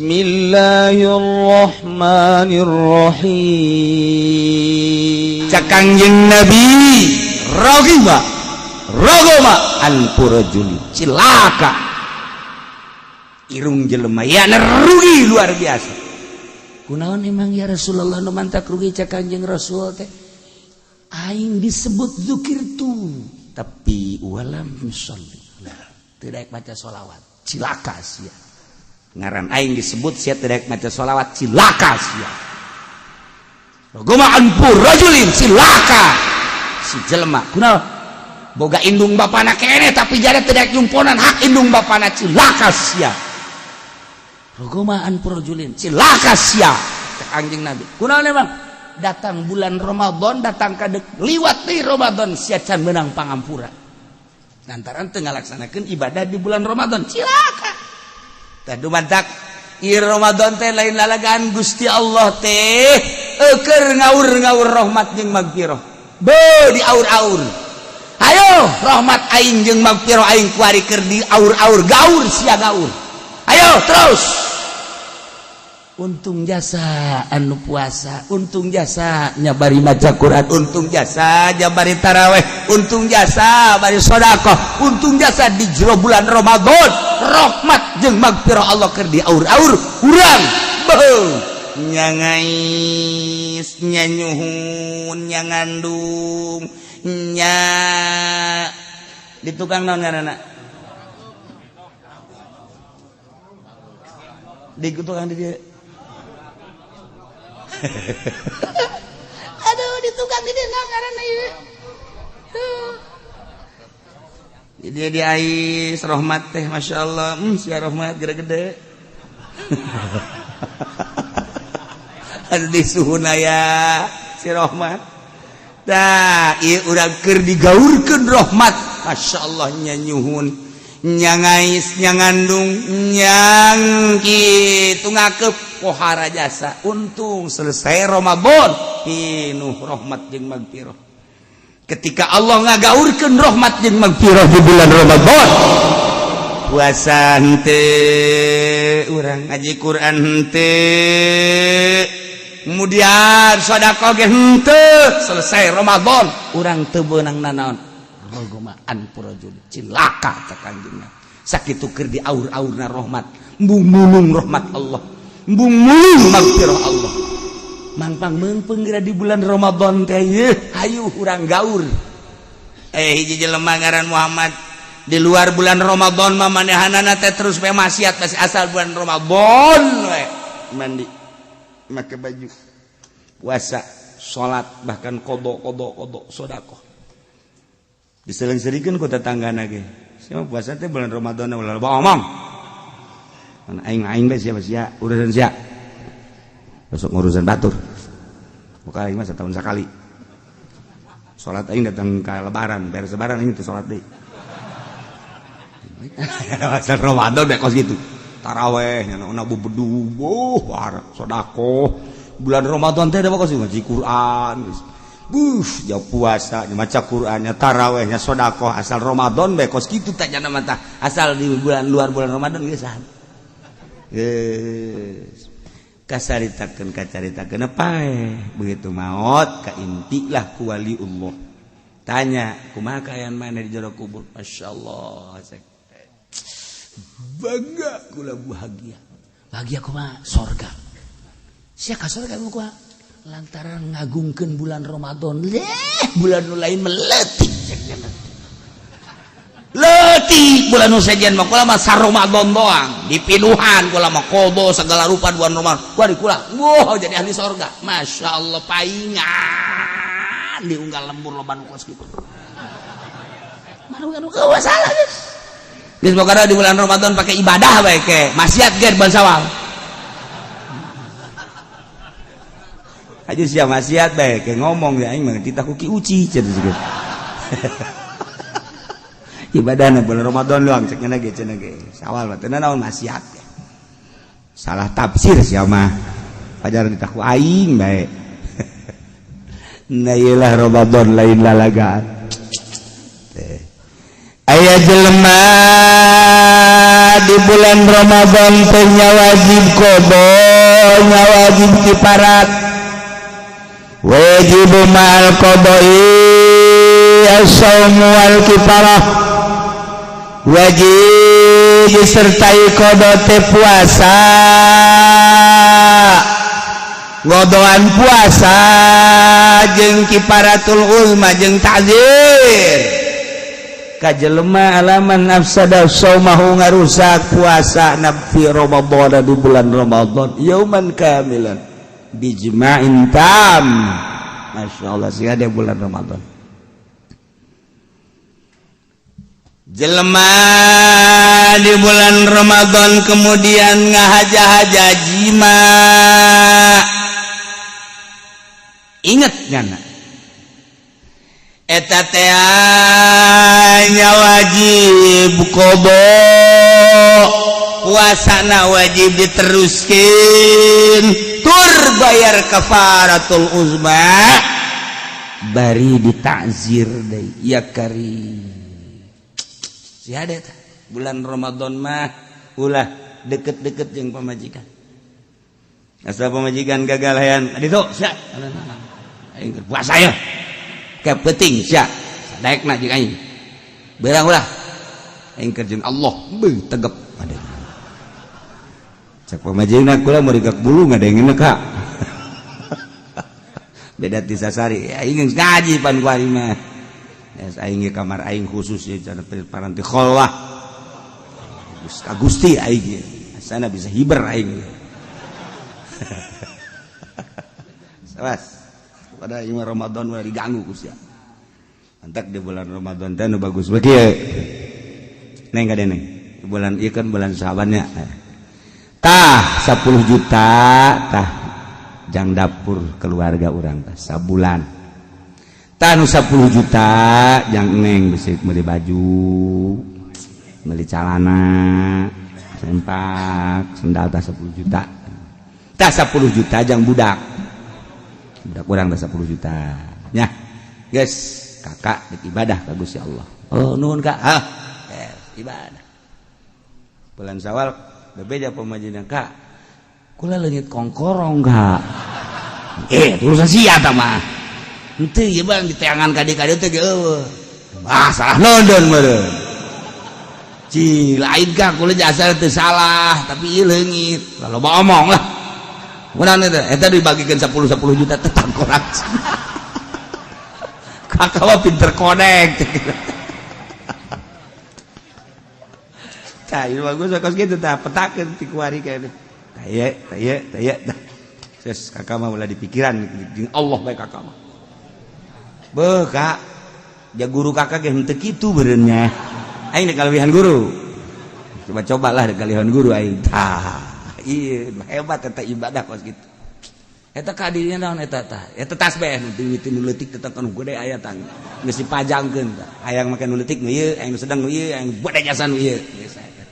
Bismillahirrahmanirrahim. Cak Kangjeng Nabi rogoma anpurajuli cilaka irung jelema ya rugi luar biasa. Kunaon emang ya Rasulullah nu mantak rugi cak Kangjeng Rasul teh? Aing disebut zikir tu tapi walam sholli. Tidak baca sholawat cilaka sia. Ngaran aing disebut sia tidak baca sholawat cilaka sia. Rogoma anpurajulin cilaka si jelema kunaon boga indung bapana kene tapi jare tidak jumponan hak indung bapana cilaka sia. Rogoma anpurajulin cilaka sia Kangjeng Nabi. Kunaon emang datang bulan Ramadan datang kadek liwat di Ramadan sia can menang pangampura lantaran teu ngalaksanakeun ibadah di bulan Ramadan cilaka. Tah dumadak ieu Ramadan teh lain lalagaan Gusti Allah teh keur ngaur-ngaur rahmat jeung magfirah. Be di aur-aur. Ayo rahmat aing jeung magfirah aing kuari keur di aur-aur gaur sia gaur. Ayo terus. Untung jasa anu puasa, untung jasa nyabari maca Quran, untung jasa nyabari taraweh, untung jasa bari sedekah, untung jasa di jero bulan Ramadan rahmat jeung magfirah Allah keur di aur-aur urang beuh nyangais nyanyuhun nyangandung nya di tukang naon ngaranna di tukang di dia. Aduh di tukang di dia ngaranna ieu. Dia di ais rahmat teh masyaallah sia rahmat gede-gede. Anu disuhuna ya si rahmat. Tah ieu urang keur digaurkeun rahmat masyaallah nyanyuhun nyangais nyangandung nyang kitu ngakep pohara jasa. Untung selesai Ramadan pinuh rahmat jeung magfirah. Ketika Allah ngagaurkeun rahmat jeung magfirah di bulan Ramadan puasa henteu urang ngaji Quran henteu kemudian sedekah ge henteu selesai Ramadan urang teu beunang nanaon rogoma anpurajul cilaka cak Kangjeng sakitu keur di aur-aurna rahmat embung mulung rahmat Allah embung mulung magfirah Allah mangpang meungpeung geura di bulan Ramadan teh yeuh hayu urang gaur hiji jelema ngaran Muhammad di luar bulan Ramadan mah manehanana teh terus bae maksiat masih asal bulan Ramadan we mandi make baju puasa salat bahkan qada sedekah diseling-selingkeun ku tetanggana ge sia puasa teh bulan Ramadan ulah loba omong mana aing bae sia urusan sia besok ngurusan batur buka aing mah setahun sekali salat aing datang ka lebaran beres lebaran aing teh salat deui asal Ramadan bae kos gitu taraweh nya na bedu war sedekah bulan Ramadan teh da kos ngaji Quran geus jauh puasa maca Qur'annya tarawehnya sedekah asal Ramadan bae kos kitu teh nya mah asal di bulan luar bulan Ramadan geus geus kacaritakeun apa begitu maot ka intilah ku waliullah tanya kumaha kaayaan maneh di jero kubur masyaallah bangga kula bahagia kumaha surga sia ka surga kumaha lantaran ngagungkeun bulan Ramadan bulan nu lain meletik letik bulan nu sajian mah kula mah Ramadan doang dipinuhan kula mah qada segala rupa bulan Ramadan kuari kula wah jadi ahli surga masyaallah paingan diunggal lembur loban kos kitu maru kawasalah geus pokona di bulan Ramadan pakai ibadah bae ke maksiat ge bulan Syawal aja sia maksiat bae ke ngomong ya aing mah ditaku ki uci cenah gitu. Ibadahna bulan Ramadan doang cek cenah ge. Syawal mah teu naon maksiat. Salah tafsir sia mah. Pajar ditaku aing bae. Nah iyalah Ramadan lain lalagaan. aya jelema di bulan Ramadan teh wajib qada nya wajib kifarat wajib ma'al qada'i as-shaum wal kifarah wajib disertai qada teh puasa ngodoan puasa jeung kifaratul ulma jeung ta'zir kajelema alaman nafsada saumahu ngarusak puasa nabi Ramadan di bulan Ramadan yauman kamilan bijma'in tam masyaallah sih ada bulan Ramadan jelema di bulan Ramadan kemudian ngahaja-haja jima ingat nyana eta teh nya wajib qada puasana wajib diteruskeun tur bayar kafaratul uzma bari ditakzir deui ya kari sia ada teh bulan Ramadan mah ulah deket-deket jeung pamajikan asa pamajikan gagal hayan aditu sia aing puasa ya ke penting sia daekna jeung aing beurang ulah aing kerjeun Allah beuh tegep ade cek pamajigna kula mau digak bulu ngadengeun ka beda ti sasari aing ngaji pan ku ari mah aing ge kamar aing khusus ya cenah paranti khalwah Gusti aing asana bisa hiber aing sawas pada iman Ramadan udah diganggu kusya antak di bulan Ramadan teh nu bagus we kieu neng ka neng bulan ieu kan bulan Syabannya tah 10 juta tah jang dapur keluarga urang tah sabulan tah nu 10 juta jang neng bisa meuli baju meuli calana sempak sendal tah 10 juta tah 10 juta jang budak kurang 10 juta nya guys kakak ibadah ka Gusti Allah oh nuhun kak ibadah bulan Syawal bebeja pamajinan kak kula leungit kongkorong kak urusan sia tah mah henteu ieu bang diteangan ka dieu teh ge eueuh salah nondon meureun ci lain kak kula jasa teu salah tapi ieu leungit loba omong lah Mudah eta dibagikan 10 juta tetang korang. Kakak mah pinter connect. Tah ieu bagus kos kitu tah petakeun ti kuari kae. Tah ieu. Terus kakak mah ulah dipikiran jeung Allah bae kakak mah. Beuh Kak, ja guru kakak ge henteu kitu beureun nya. Aing da kalebihan guru. Coba-cobalah da kalebihan guru aing. Tah iya hebat eta ibadah kos gitu eta kadirinya naon eta tah eta tasbih nu nu leutik teh kan gede aya tang geus dipajangkeun tah hayang make nu leutik nu ieu hayang nu sedang nu ieu hayang bade jasa nu ieu biasa eta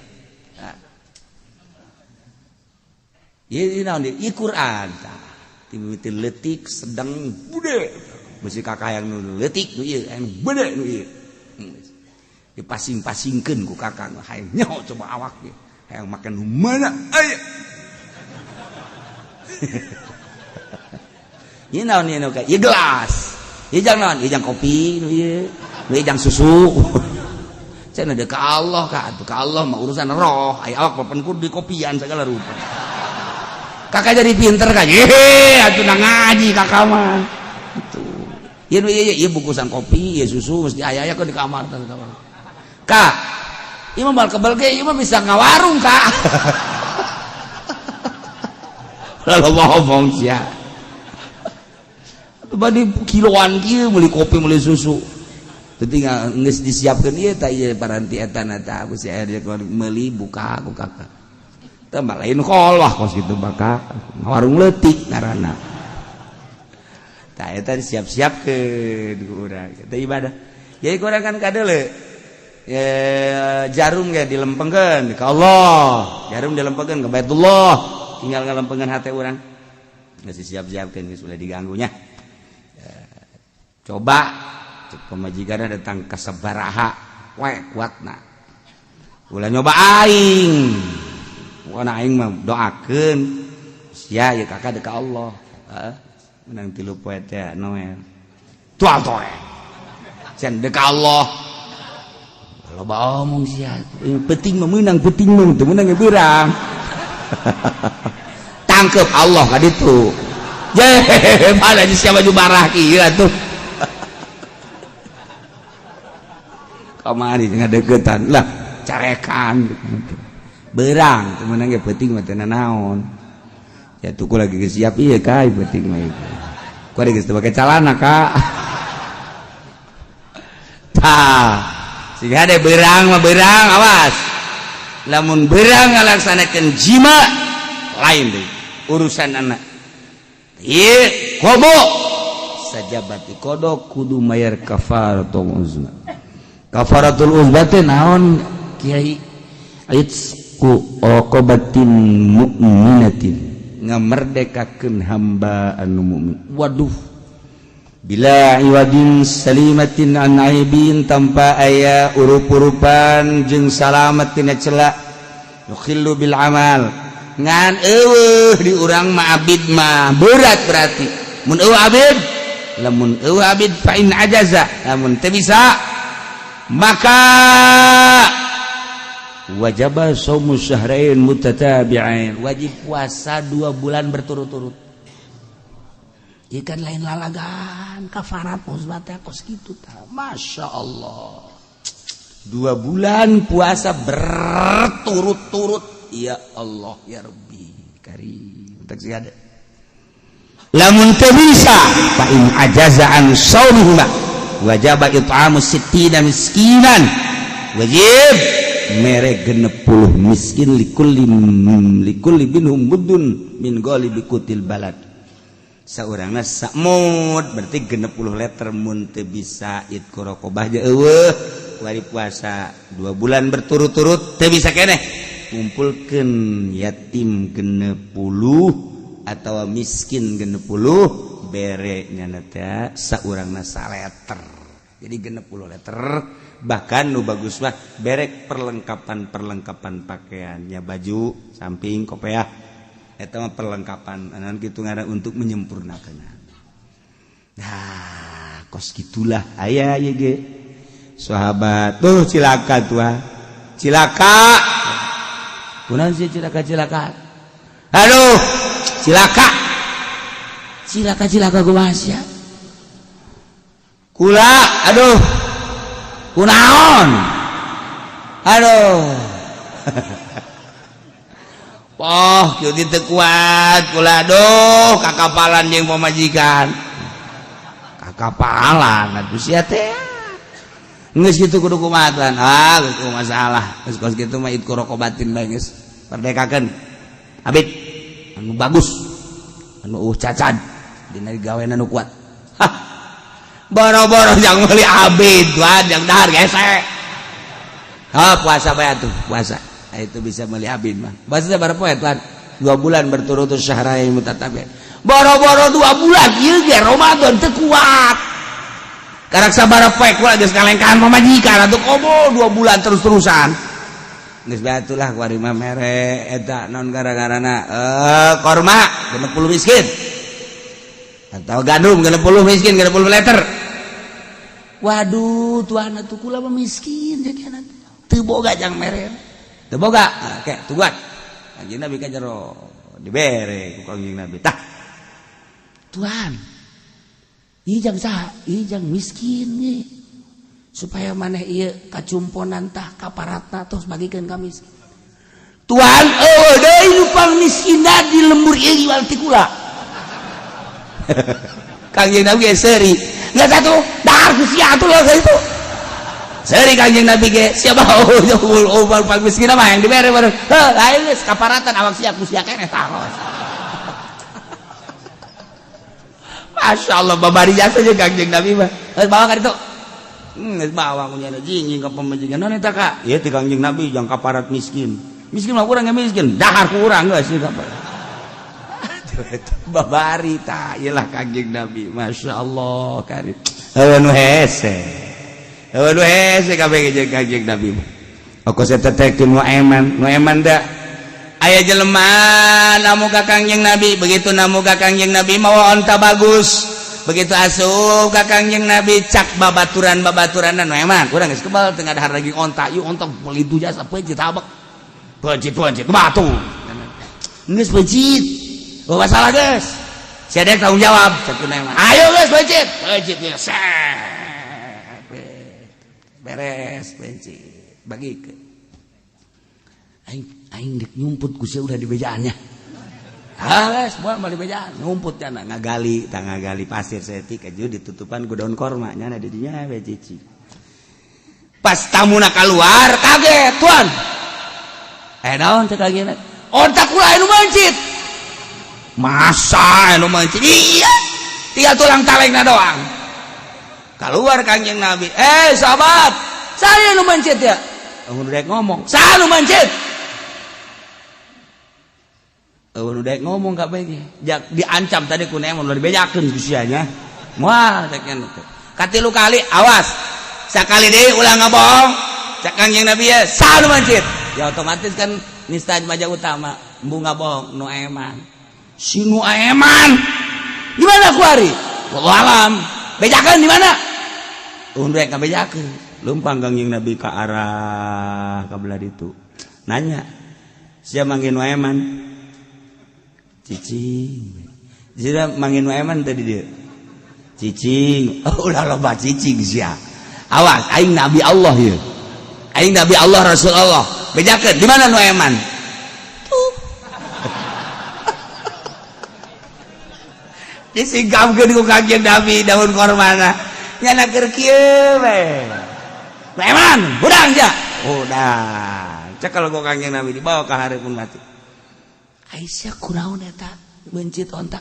ieu naon di Quran tah timiti leutik sedang bude bisi kakak hayang nu leutik nu ieu hayang bade nu ieu dipasing-pasingkeun ku kakak hayang nyaho coba awak ge hayang makan nu mana aya ieu naon ieu ka ieu gelas ieu jang naon ieu jang kopi nu ieu jang susu cenah deuk ka Allah ka atuh ka Allah mah urusan roh aya awak papan kudu di kopian segala rupa kakak jadi pinter ka atuh na ngaji kakak mah itu ieu bungkusan kopi ieu susu mesti aya ke di kamar Kak ieu mah bal kebal ge ieu mah bisa ngawarung Kak lalu ngomong sia badi kiloan kieu meuli kopi meuli susu teu tinggal geus disiapkeun ieu tah ieu paranti eta na tah Gusti aya meuli buka ku kakak teh mah lain kholwah kos kitu bakal warung leutik ngaranna tah eta disiap-siapkeun ku urang eta ibadah jadi kurang kan kadeuleu jarum ge dilempengkeun ka Allah jarum dilempengkeun ka Baitullah tinggal ngalempengkeun hate urang geus siap-siapkeun geus ulah diganggunya coba cek pamajikanna datang ka sabaraha we kuatna ulah nyoba aing bukan aing mah doakeun sia ieu kakak ka Allah menang 3 poe teh Noel tual toe can deuk ka Allah loba omong sia penting mah meunang penting mah teu meunang beurang tangkep Allah ka ditu ye bala sia baju barah kieu atuh kamari ngadeuketan lah carekan beurang teu meunang ge penting mah teu naon ya tuku lagi geus siap ieu kai penting mah ieu ku geus teu pake calana Kak tah sehingga ada beurang mah beurang awas lamun beurang ngalaksanakeun jima lain deui urusan anak ieu kobo sajabati kodok kudu mayar kafaratul uzma kafaratul uzma teh naon Kiai itsqu uqabatin mu'minatin ngamerdekakeun hamba anu mukmin waduh bila iwadin salimatin an aibin tanpa aya urup-urupan jeung salamet tina cela yukhillu bil amal ngan eueuh di urang mah abid mah berat berarti mun eueuh abid lamun eueuh abid fa in ajaza lamun teu bisa maka wajib shaumu syahrain mutatabi'ain wajib puasa 2 bulan berturut-turut ikan lain lalagan kafarat musbatnya kos gitu ta Masya Allah 2 bulan puasa berturut-turut ya Allah ya Rabbi karim tak ada lamun teu bisa fa in ajaza an shaumihima wajib it'amu 60 miskinan wajib mere 60 miskin likulli minhum muddun min ghalibi kutil balad saurangna sakmud berarti 60 liter mun teu bisa itku raqabah je eueuh wari puasa 2 bulan berturut-turut teu bisa keneh kumpulkeun yatim 60 atawa miskin 60 bere nyana teh saurangna 1 liter jadi 60 liter bahkan nu bagus mah berek perlengkapan pakaiannya baju samping kopiah eta mah perlengkapan anan kitu ngaran untuk menyempurnakeun nah kos gitulah aya ieu ge sahabat tuh cilaka kunaon sih cilaka aduh cilaka kumaha sia kula aduh kunaon aduh kieu teu kuat kula aduh kakapalan jeung pamajikan kakapalan atuh sia teh geus kitu kudu kumaha geus masalah geus kos kitu mah itku raqabatin bae geus merdekakeun abid anu bagus anu cacan dina gawean anu kuat boro-boro jang meuli abid tuan jang dahar gesek puasa bae atuh puasa itu bisa meuli abid mah bahasa berapa poe tuan 2 bulan berturut-turut syahrain mutatabi'ain boro-boro 2 bulan ieu ge Ramadan teu kuat karak sabaraha poe kula geus kalengkaan pamajikan atuh komo 2 bulan terus-terusan geus bae atulah kuari mah mere eta naon gara-garana korma 60 miskin atau gandum 60 miskin 60 liter waduh tuan atuh kula mah miskin jadi anak teu boga jang mere teu boga kayak tugas Kanjeng Nabi ka jero dibere ku Kanjeng Nabi tah tuan ieu jang saha ieu jang miskin ge supaya maneh ieu kacumponan tah kaparatna tos bagikeun ka miskin tuan deui nu pang miskinna di lembur ieu wal ti kula Kanjeng Nabi seuri nggak satu dahar ku sia atuh lah itu seuri Kanjeng Nabi ge siapa pang miskin mah yang dibere bareng lain geus kaparatan awak sia ku sia keneh taros Masya Allah babari jasa aja Kanjeng Nabi mah bawa ka ditu geus bawa ku nya jinjing ka pamajikan naon eta Kak ieu ti Kanjeng Nabi jang kaparat miskin mah urang ge miskin dahar ku urang geus ieu kaparat babari tah iyalah Kanjeng Nabi Masya Allah karim nu hese Waduh hese kabeh jeung Kanjeng Nabi. Aku setetekeun Nuaiman da. Aya jelema namu ka Kanjeng Nabi, begitu namu ka Kanjeng Nabi mawa onta bagus. Begitu asup ka Kanjeng Nabi cak babaturan-babaturanna Nuaiman. Urang geus kebal teu ngadahar lagi onta, ieu onta pelitu jasa peujit tabak. Peujit batu. Geus peujit. Oh masalah geus. Sia dek tanggung jawab cak Nuaiman. Ayo geus peujit geus. Beres peujit. Bagikeun. Aing dek nyumput ku sia udah di bejaannya. Geus moal bali bejaan nyumput cenah ngagali pasir setik aja ditutupan ku daun korma nya di dinya we cici. Pas tamuna keluar kaget tuan. Naon teh kaget? Otak ulah anu mancit. Masa anu mancit? Iya. Tinggal tulang talengna doang. Keluar Kanjeng Nabi. Sahabat, saya anu mancit ya. Udah ngomong. Saya anu mancit. Udah ngomong kabeh ge. Diancam tadi ku Naeman udah dibejakeun ku sia nya. Moal cek anu teh. Katilu kali awas. Sakali deui ulah ngabohong. Cek Kanjeng Nabi ya, saya anu mancit. Ya otomatis kan nista maja utama embu ngabohong Nuaiman. Si Nuaiman. Di mana ku ari? Wallahu alam. Bejakeun di mana? Undrek ngabejakeun. Lumpang Kanjeng Nabi ka arah kabelah ditu. Nanya. Sia manggil Nuaiman. Cicing. Jadi manggil Nuaiman tadi dia. Cicing. Oh ulah loba cicing sia. Awas, aing Nabi Allah ya. Aing Nabi Allah Rasulullah. Bejakeun di mana Nuaiman? Tuh. Disingkamkeun ku Kanjeng Nabi daun kormana. Nyana keur kieu we. Nuaiman, budang ja. Udah. Cek kalau ku Kanjeng Nabi dibawa ka hareupeun mati. Aisyah kunaon eta bencit ontak.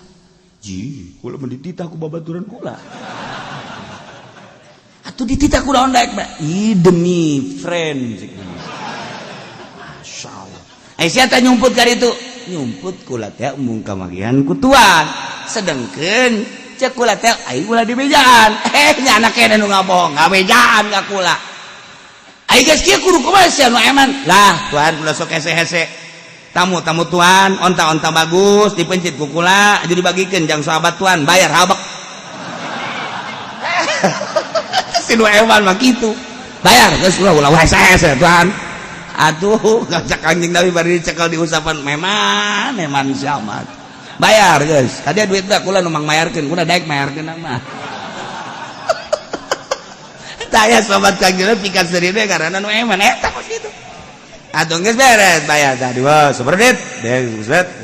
Ji, kula mendititah ku babaturan kula. Atuh dititah ku naon daek, Mbak? Demi friend. Masyaallah. Aisyah teh nyumput ka ditu. Nyumput kula teh mung kamagian ku tuan. Sedengkeun cek kula teh aing ulah di bejaan. Nya anak kene nu ngabohong, ngabejaan ka kula. Aing geus kieu kudu kumaha sia Nuaiman? Lah, tuan kula sok hese-hese. Tamu tuan, onta bagus dipencit ku kula, aja dibagikeun jang sahabat tuan, bayar habak. Si Nuaiman mah kitu. Bayar geus ulah hese-hese tuan. Atuh, cak Kanjeng Nabi bari dicekel di usapan meman siamat. Bayar geus. Tadi duit da kula nu mang mayarkeun, kula daek mayarkeun mah. Taya sahabat Kanjeng Nabi pikan serine karana Nuaiman eta kos kitu. Atuh geus beres bayar tadi wah superdit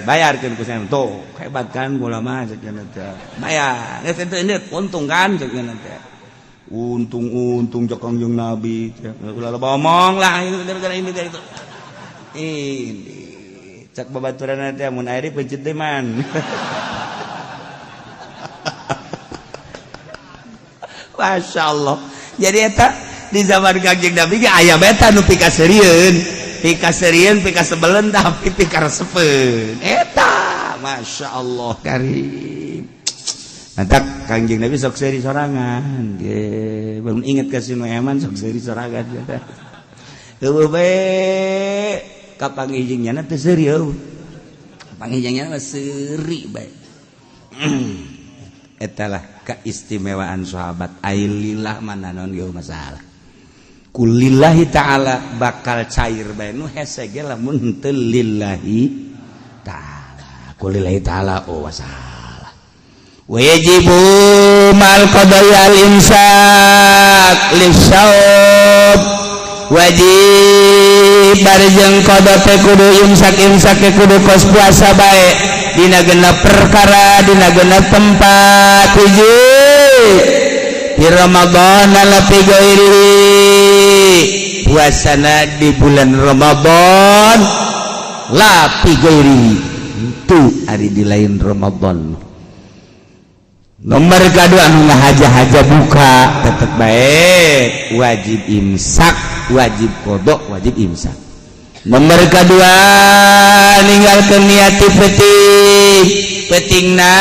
bayarkeun ku sana tuh hebat kan kula mah cek teh bayar geus ente untung kan cek teh untung cek Kanjeng Nabi ulah loba omong lah gara-gara ini itu ini cek babaturan teh mun aya pencit teh man. Masyaallah. Jadi eta di zaman Kanjeng Nabi ge aya beta nu pikaseureun pika sebelen tapi pika resepeun eta masyaallah karim. Nantak Kanjeng Nabi sok seuri sorangan ge baru inget ka si Nuaiman sok seuri sorangan eta eueuh bae ka panghijingna teh seuri eueuh panghijingna mah seuri bae. Eta lah keistimewaan sahabat ailillah mana naon ge masalah. Kulillahi ta'ala bakal cair bae nu hese ge lamun teu lillahi ta'ala. Kulillahi ta'ala wasalah. Wajibu mal qada'i al imsak lisaub. Wajib barjeng qada teh kudu imsak kudu kos puasa bae dina genep perkara dina genep tempat hiji. Di Ramadan alapi gairi puasana di bulan Ramadan lapi gairi itu hari di lain Ramadan. Nomor kedua anu ngahaja-haja buka tetep baik wajib imsak wajib qada wajib imsak. Nomor kedua ninggalkeun niat petingna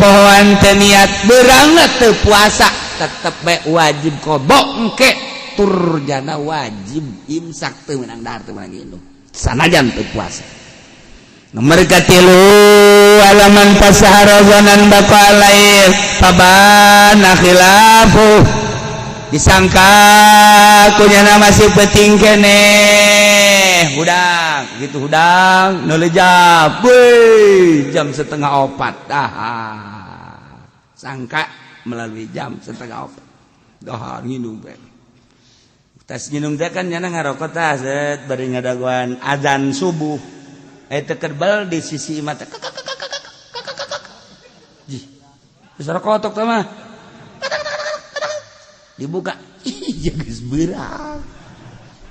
pohoan teu niat beurang teu puasa tetep bae wajib qada engke tur jana wajib imsak teu meunang dahar teu meunang indung sanajan teu puasa. Nomor katilu alaman pasaharazanan baqa lail pabana khilafu disangka kunyana masih penting kene hudang gitu hudang nolejab jam 3:30 sangka melalui jam 3:30 dahar nginum teh tas nginum teh kan nyana ngarokot tah set bari ngadaguan azan subuh tekerbal di sisi mata jih besar kotok teh mah dibuka iya geus beurang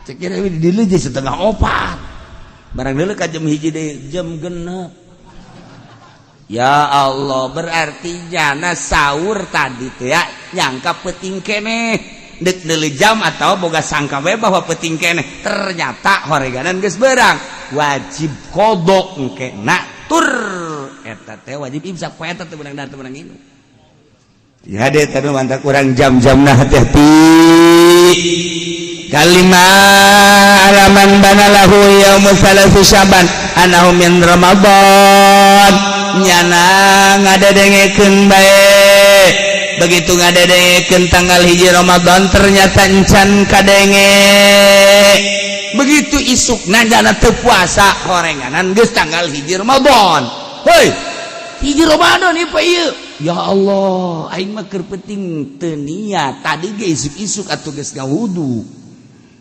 cek kira di dieu jadi 3:30 barang deuleu ka jam 1 deui jam 6 ya Allah berarti jana sahur tadi teh ya nyangka penting keneh dek deuleu jam atau boga sangka we bahwa penting keneh ternyata horeganan geus beurang wajib qada engke na tur eta teh wajib imsak poe eta teh beunang dahar teu beunang indung ya deh tadi mantap kurang jam-jamna hati-hati kalimah alaman banalahu yaumus salasu syaban anahu min ramadan nyana ngadedengekeun bae begitu ngadedengekeun tanggal 1 Ramadan ternyata encan kadenge begitu isukna jana teu puasa horenganan geus tanggal 1 Ramadan heuy 1 Ramadan ieu pa ieu ya Allah aing mah keur penting teu niat tadi ge isuk-isuk atuh geus ngawudu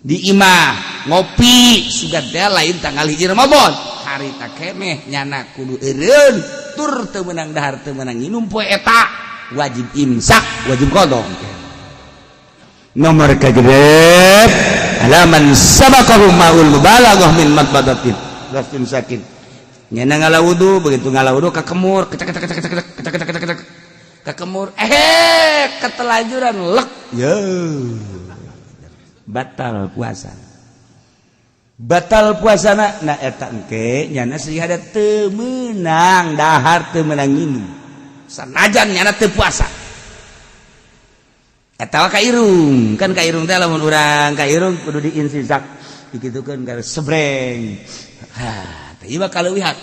di imah ngopi sugan teh lain tanggal 1 Ramadan harita keneh nyana kudu eureun tur teu meunang dahar teu meunang nginum poe eta wajib imsak wajib qada nomor kagedet alaman sabaqahu maul mubalaghah min matbadatin rasul sakin nyana ngalawudu begitu ngalawudu ka kemur kecek ka kemur ketelajuran lek ya batal puasana na eta engke nyana sehingga teu meunang dahar teu meunang nginum sanajan nyana teu puasa eta ka irung kan ka irung teh lamun urang ka irung kudu diinsisak dikitukeun ka sebreng teh ieu bakal leuwihat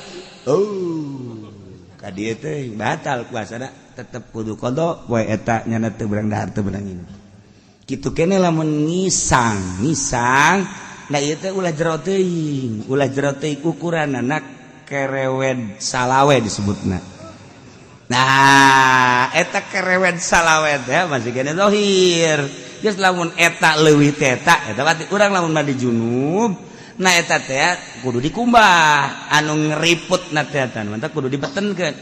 ka dieu teh batal puasana tetep kudu qada poe eta nyana teu beurang dahar teu beurang nginum kitu keneh lamun ngisang nah ieu teh ulah jero teuing ukuranna kerewed salawe disebutna. Nah eta kerewed salawet ya masih kena zahir geus lamun eta leuwih teh eta berarti urang lamun mandi junub nah eta teh kudu dikumbah anu ngeriputna teh eta mantap kudu dibetenkeun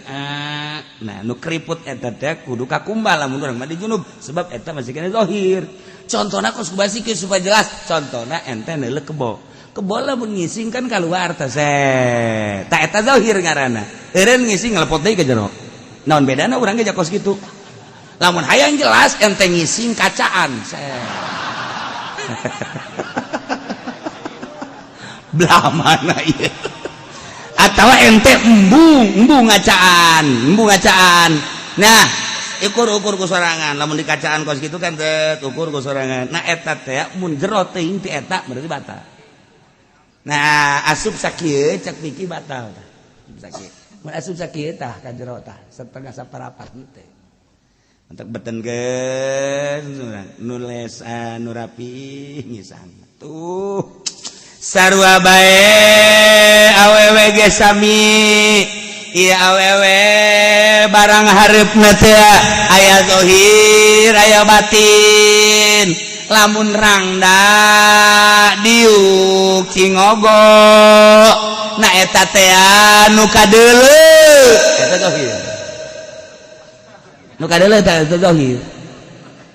nah nu keriput eta teh kudu kakumbah lamun urang mandi junub sebab eta masih kena zahir contona kos kubasikeun supaya jelas contona ente neuleuh kebo lamun ngising kan kaluar teh tah eta zahir ngaranna eureun ngising ngelepot deui ka jero naon bedana urang ge jakos kitu lamun hayang jelas ente ngising kacaan belah mana ieu atawa ente embung ngacaan nah ukur ku sorangan lamun di kacaan kos kitu kan teh ukur ku sorangan nah eta teh mun jero teuing ti eta berarti batal nah asup sakieu cek miki batal tah sakieu mun asup sakieu tah ka jero tah setengah saparapat teh untuk betenkeun nulis anu rapi ngisang tuh sarua bae awewe ge sami ieu awewe barang hareupna teh aya zahir aya batin lamun rangda diuk cingogo nah eta teh nu kadeuleu eta zahir nu kadeuleu eta zahir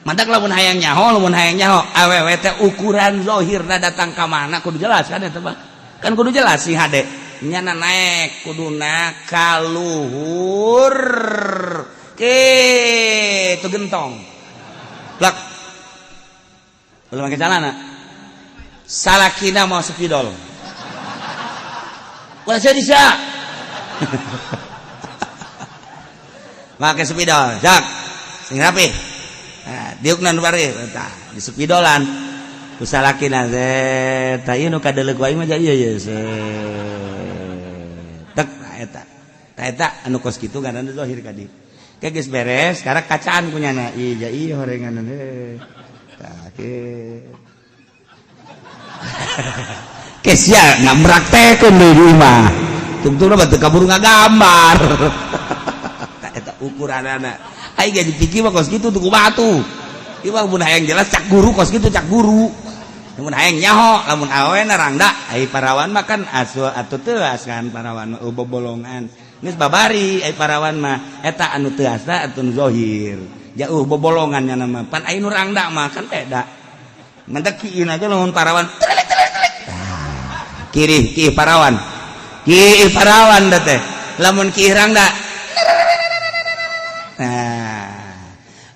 mantak lamun hayang nyaho awewe teh ukuran zahirna datang ka mana kudu jelas kan eta mah kan kudu jelas sih hade nyana naek kuduna kaluhur ke tu gentong blak belum pakai celana salakina mau sepidol wala saya bisa pakai sepidol jak sing rapi nah diuknan bari tah di sepidolan usalakina teh ieu nu kadeuleuk wae mah ieu ieu tek eta anu kos kitu ngaranna zahir ka dieu ke geus beres sekarang kacaan kunyana ieu horengan tah kesia ngambraktekeun deui mah tungtungna batu kaburu ngagambar eta ukuranana ai ge dipikir mah kos kitu tuku batu ieu mah mun hayang jelas cak guru kos kitu cak guru mun hayang nyaho lamun awena rangda ai parawan mah kan atuh teuas kan parawan bobolongan geus babari ai parawan mah eta anu teuasna atuh zahir jauh bobolongan nya nama pan ai nu rangda mah kan beda mentek kieu aja lamun parawan kiri parawan da teh lamun ki rangda nah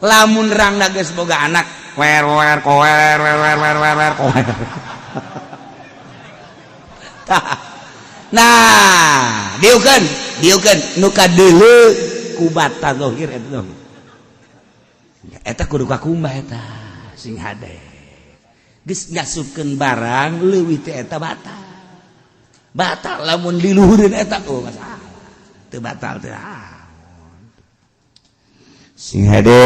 lamun rangda geus boga anak wer nah dieukeun nu kadeuleu ku bata zahir eta kudu kakumbah eta sing hade geus ngasupkeun barang leuwih teh eta batal lamun diluhureun eta masalah teu batal teh sing hade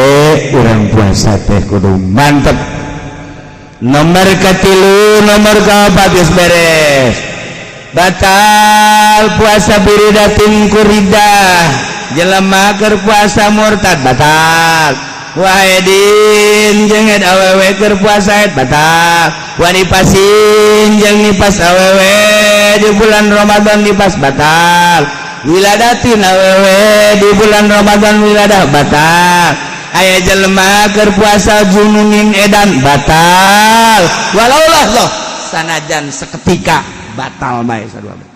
urang puasa teh kudu mantep nomor katilu nomor kaopat geus beres batal puasa biridatin kuridah jelema keur puasa murtad batal wahidin jeung awewe keur puasa batal wanipasin jeung nipas awewe di bulan Ramadan nipas batal wiladatin awewe di bulan Ramadan wiladah batal aya jelema keur puasa jununin edan batal walaulah loh sanajan seketika batal bae sadua bae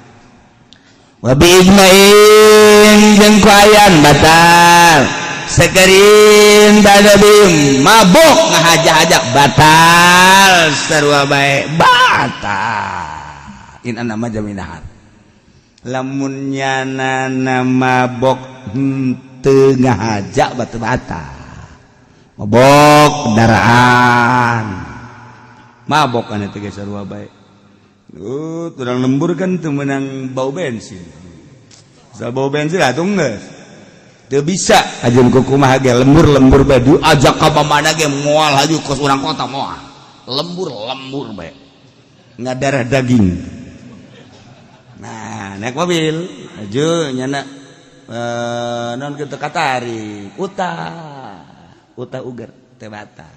wa bi ijma'in jeung ku ayan batal sekerin badabim mabuk ngahaja-haja batal sarua bae batal in anama jaminahan lamun nyanana mabok teu ngahaja batal mabok kendaraan mabok anu teh sarua bae urang lembur kan teu meunang bau bensin sa bau bensin atuh geus teu bisa ajeun kumaha ge lembur bae diajak ka pamana ge moal haju kos urang kota moal lembur bae ngadarah daging nah naik mobil haju nyana naon kitu katari utah uger teh batal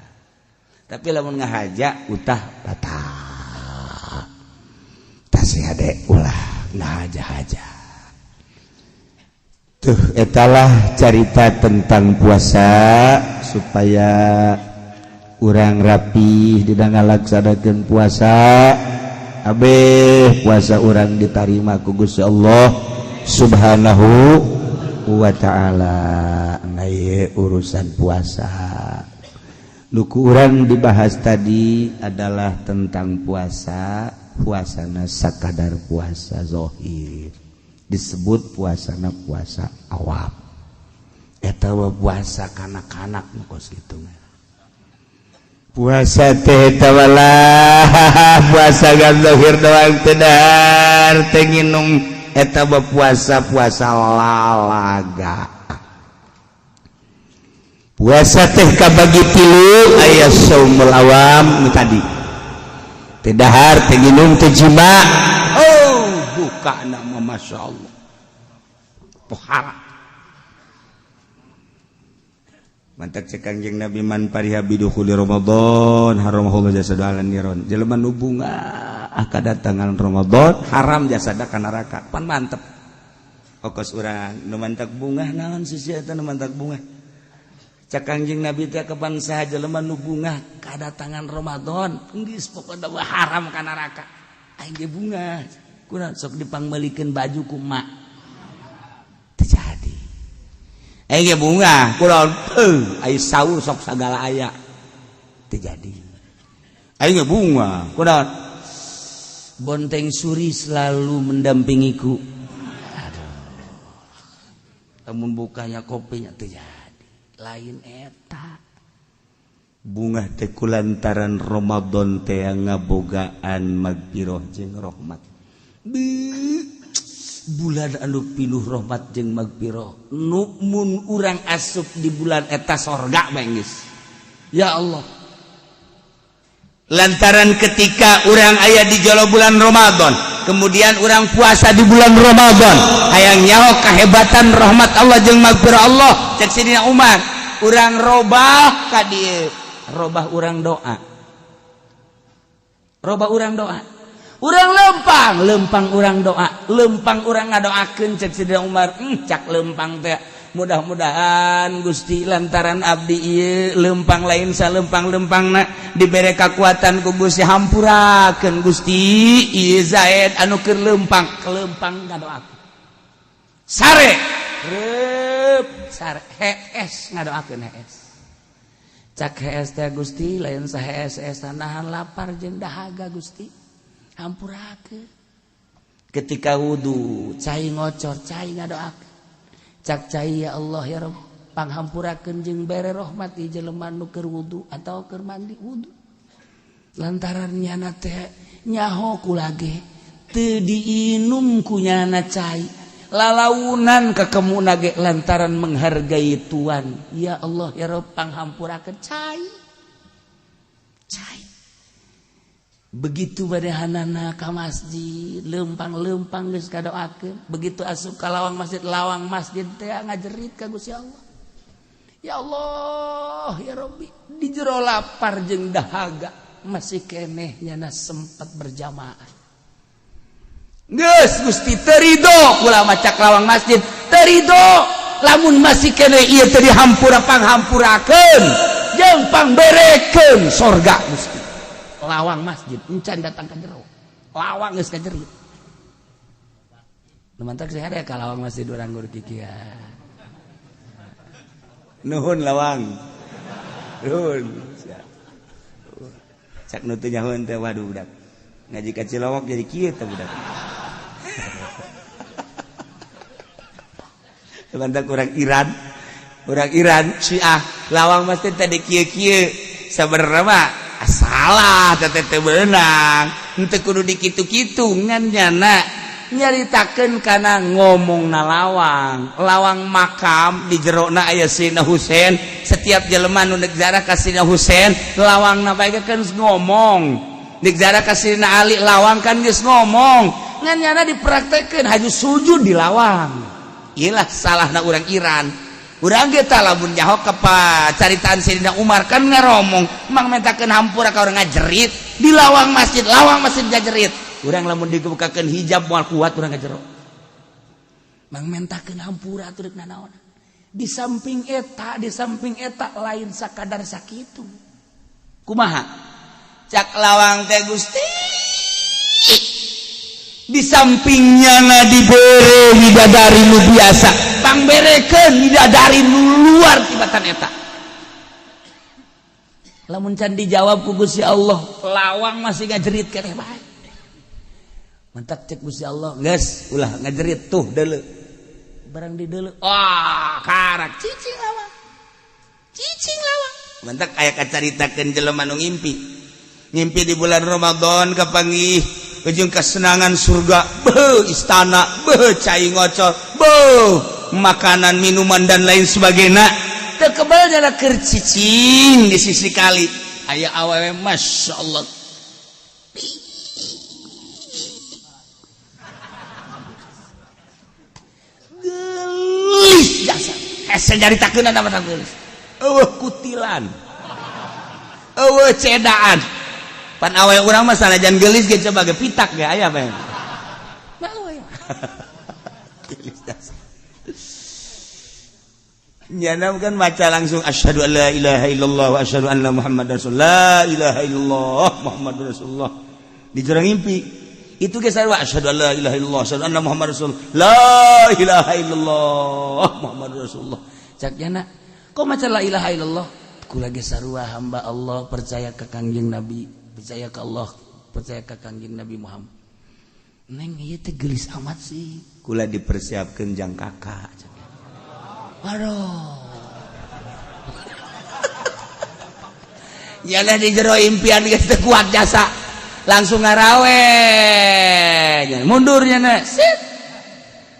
tapi lamun ngahaja utah batal tasih hade ulah ngahaja-haja tuh etalah cerita tentang puasa supaya urang rapi dina ngalaksanakeun puasa abeh puasa urang ditarima ku Gusti Allah Subhanahu wa taala ngaye urusan puasa nu ku urang dibahas tadi adalah tentang puasana sakadar puasa zahir disebut puasana puasa awam eta puasa kanak-kanak kos kitu puasa teh eta walah puasa zahir doang teu dahar teh nginum eta puasa lalaga puasa teh kabagi tilu aya saumul awam tadi teu dahar teh nginum teh jima buka nama Masya Allah pohara mantak cek Kangjeng Nabi man pariha bidukhuli Ramadan haramahullah jasadalan niron jelema nu bunga kadatangan Ramadan haram jasada ka neraka pan mantep okos urang nu mantak bunga naon sisi eta nu mantak bunga cek Kangjeng Nabi teh kapan saha jelema nu bunga kadatangan Ramadan geus pokona haram ka neraka aing ge bunga kurang sok dipangmelikeun baju ku mak terjadi ge bunga kurang ai saur sok sagala aya terjadi ge bunga kurang bonteng suri selalu mendampingiku aduh lamun bukanya kopinya terjadi lain eta bunga teh kulantaran Ramadan teh ngabogaan magfirah jeung rahmat. Bulan anu pinuh rahmat jeung magfirah. Nu mun urang asup di bulan eta sorga mah geus. Ya Allah. Lantaran ketika urang aya di jolo bulan Ramadan, kemudian urang puasa di bulan Ramadan, hayang nyaho kahebatan rahmat Allah jeung magfirah Allah. Cek Sidina Umar, urang robah ka dieu. Robah urang doa. Robah urang doa. Urang lempang urang doa. Lempang urang ngadoakeun cek Sidina Umar. Cak lempang teh mudah-mudahan Gusti lantaran abdi ieu lempang lain salempang-lempangna dibere kakuatan ku Gusti hampurakeun Gusti ieu Zaid anu keur lempang ngadoakeun. Sare. Sare hees ngadoakeun hees. Cak hees teh Gusti lain sahees nahan lapar jeung dahaga Gusti hampurakeun. Ketika wudu cai ngocor cai ngadoakeun. Cak cai ya Allah ya Rabb panghampurakeun jeung bere rahmat ieu jelema nu keur wudu atau keur mandi wudu. Lantaran nyana teh nyaho kula ge teu diinum ku nyana cai. Lalaunan ka kemuna ge lantaran menghargai Tuhan. Ya Allah ya Rabb panghampurakeun cai. Cai. Begitu badahanana ka masjid lempang-lempang geus kadoakeun. Begitu asup ka lawang masjid teh ngajerit ka Gusti Allah. Ya Allah ya Rabbi di jero lapar jeung dahaga masih keneh nyana sempat berjamaah. Geus Gusti teu ridho kula macak lawang masjid teu ridho lamun masih keneh ieu teh dihampura panghampurakeun jeung pangberekeun sorga Gusti. Lawang masjid encan datang ka jero. Lawang geus kajerit. Nu mantak saya ada ka lawang masjid urang guru kikian. Nuhun lawang. Nuhun. Cak nu teu nyahoeun teh waduh budak. Ngaji ka Cilowok jadi kieu teh budak. Mantak urang Iran Syiah lawang masjid tadi kieu-kieu sabenerna mah salah teteh beunang henteu kudu dikitu-kitu ngan nyana nyaritakeun kana ngomongna lawang makam di jerona aya Sayyidina Husain setiap jelema nu negara ka Sayyidina Husain lawangna bae kan ngomong negara ka Sayyidina Ali lawang kan geus ngomong ngan nyana dipraktekeun haju sujud di lawang iyalah salahna urang Iran. Urang ge tah lamun nyaho ka caritaan Sayyidina Umar kan ngaromong mang mentakeun hampura ka urang ngajerit di lawang masjid ngajerit. Urang lamun dibukakeun hijab moal kuat urang ngajero. Mang mentakeun hampura atuh deuk nanaon. Di samping eta lain sakadar sakitu. Kumaha? Cak lawang teh Gusti. Di sampingnya na dibere bidadari nu biasa pangberekeun bidadari nu luar tibatan eta lamun can dijawab ku Gusti Allah lawang masih ngajerit keneh bae mentak cek Gusti Allah geus ulah ngajerit tuh deuleu barang di deuleu karak cicing lawang mentak aya kacaritakeun jelema nu ngimpi di bulan Ramadan kapanggih ujung kesenangan surga, istana, cai ngocor, makanan, minuman dan lain sebagainya. Terkebal nyana keur cicing di sisi kali. Aya awewe Masya Allah. Gelis jasa. Hese nyaritakeun apa tah gelis. Eueuh kutilan. Eueuh cedaan. Pan awal urang mah sanajan geulis ge coba ge pitak ge aya bae. Malu aya. Geulis dasar. Nyana kan maca langsung asyhadu an la ilaha illallah wa asyhadu anna muhammadar rasulullah. La ilaha illallah muhammadur rasulullah. Di jero ngimpi. Itu ge sarua asyhadu an la ilaha illallah asyhadu anna muhammadar rasul. La ilaha illallah muhammadur rasulullah. Cak nyana, kok maca la ilaha illallah? Kula ge sarua hamba Allah percaya ka Kangjeng Nabi. Percaya ke Allah, percaya ke Kangjeng Nabi Muhammad. Neng ieu teh geulis amat sih. Kula dipersiapkeun jang kakak. Aduh. Yalah di jero impian geus teu kuat jasa. Langsung ngarawe. Mundurnya na. Sit.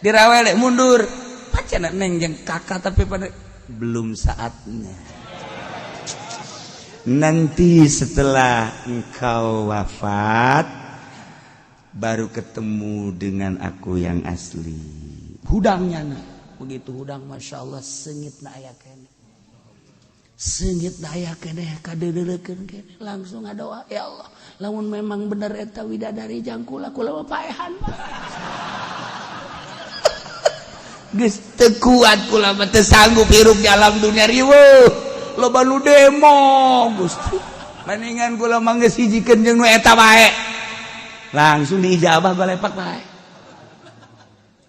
Dirawe le mundur. Pacana neng jeung kakak tapi pada belum saatnya. Nanti setelah engkau wafat baru ketemu dengan aku yang asli. Hudangnya na. Begitu hudang Masya Allah sengit na aya kene. Sengit na aya kene kadeureureukeun kene langsung ngadoa ya Allah lamun memang bener eta widadari jangkula kula paehan mah. Geus teu kuat kula mah teu sanggup hirup di alam dunia riweuh. Loba nu demo Gusti. Mendingan kula mah geus hijikeun jeung nu eta bae. Langsung diijabah balepak bae.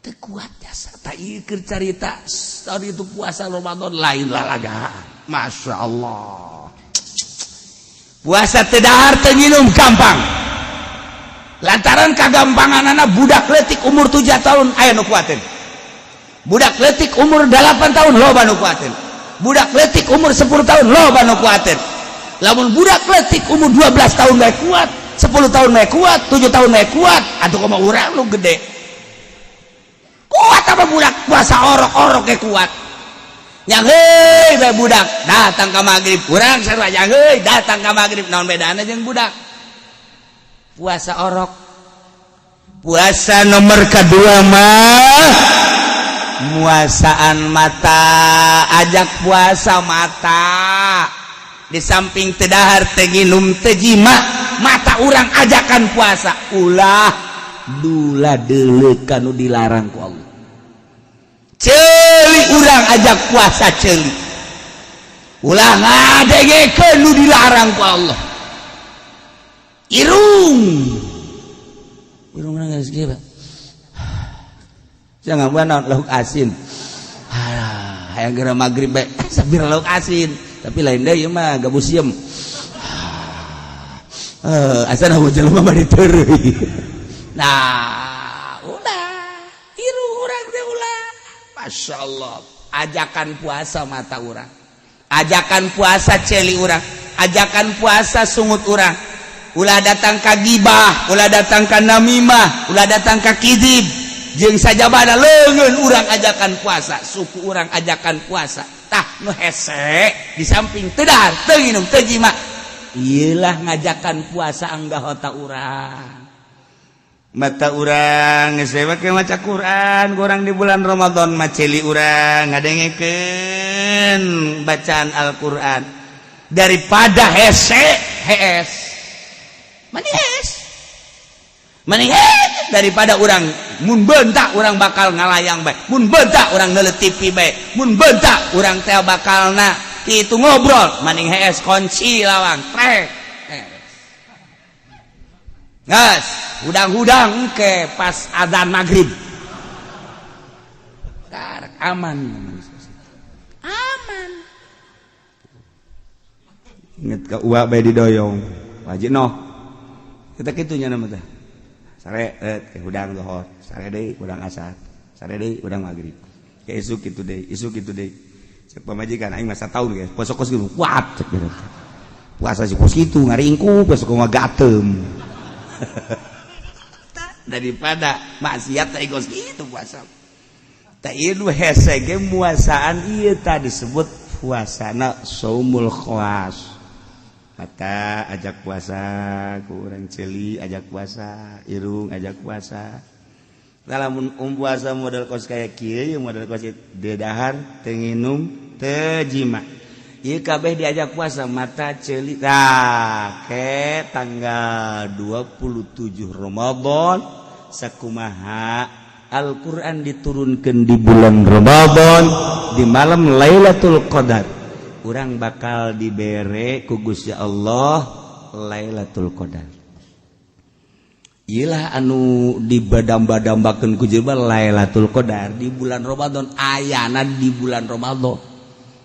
Teu kuat jasa ta ieu keur carita saur itu puasa Ramadan lain lalagaan. Masya Allah. Puasa teu dahar teu nginum gampang. Lantaran kagampanganana budak leutik umur 7 tahun aya nu kuatin. Budak leutik umur 8 tahun loba nu kuatin. Budak leutik umur 10 tahun loba nu kuatin. Lamun budak leutik umur 12 tahun bae kuat, 10 tahun bae kuat, 7 tahun bae kuat, atuh kumaha urang nu gede. Kuat apa budak puasa orok-orok ge kuat. Yang heuy bae budak datang ka magrib urang sarua yang heuy datang ka magrib naon bedana jeung budak puasa orok. Puasa nomor kedua mah muasaan mata, ajak puasa mata di samping teu dahar teu nginum teu jima mata urang ajakan puasa ulah dula deuleu kanu dilarang ku Allah. Ceuli urang ajak puasa ceuli. Ulah ngadengekeun nu dilarang ku Allah. Irung geus kieu. Jangan buat lauk asin. Hayang geura magrib bae sabira lauk asin, tapi lain deui mah gabus sieum. Asana jelema mah diteureui. Nah, ulah iru urang teh ulah. Masya Allah. Ajakan puasa mata urang. Ajakan puasa celi urang. Ajakan puasa sungut urang. Ulah datang ka gibah, ulah datang ka namimah, ulah datang ka kizib. Jeung sajabana leungeun urang ajakan puasa, suku urang ajakan puasa. Tah nu hese di samping teu dahar, teu nginum, teu jima. Ieulah ngajakan puasa anggahota urang. Mata urang geus make maca Quran, urang di bulan Ramadan mah celi urang ngadengekeun bacaan Al-Qur'an daripada hese hees. Mending daripada urang mun beuntak urang bakal ngalayang bae, mun beuntak urang neuleut TV bae, mun beuntak urang teh bakalna kitu ngobrol, mending hees kunci lawang trek. Gas, hudang-hudang ke pas adzan maghrib. Karek aman. Aman. Inget ka uwa bae didoyong. Wajib noh. Kita kitunya nama teh. Sare ke hudang zuhur, sare deui hudang asar, sare deui hudang maghrib. Ke isuk kitu deui, isuk kitu deui. Cek pamajikan aing masa tahun ge, poso kos kitu. Kuat cek bener. Puasa si kos kitu ngaringku, poso mah gateum. Daripada maksiat teh kos kitu puasa. Tah ieu hese ge muasaan ieu tah disebut puasana shaumul khawas. Mata ajak puasa, ku urang ceuli ajak puasa, irung ajak puasa. Lamun puasa model kos kaya kieu, model kos dedahar, teu nginum, teu jima. Ieu kabeh diajak puasa mata ceuli. Tah, ke tanggal 27 Ramadan sakumaha Al-Qur'an diturunkeun di bulan Ramadan di malam Lailatul Qadar. Urang bakal dibere ku Gusti Allah Lailatul Qadar. Iyalah anu dibadam-badambakeun ku jelema Lailatul Qadar di bulan Ramadan, ayana di bulan Ramadan.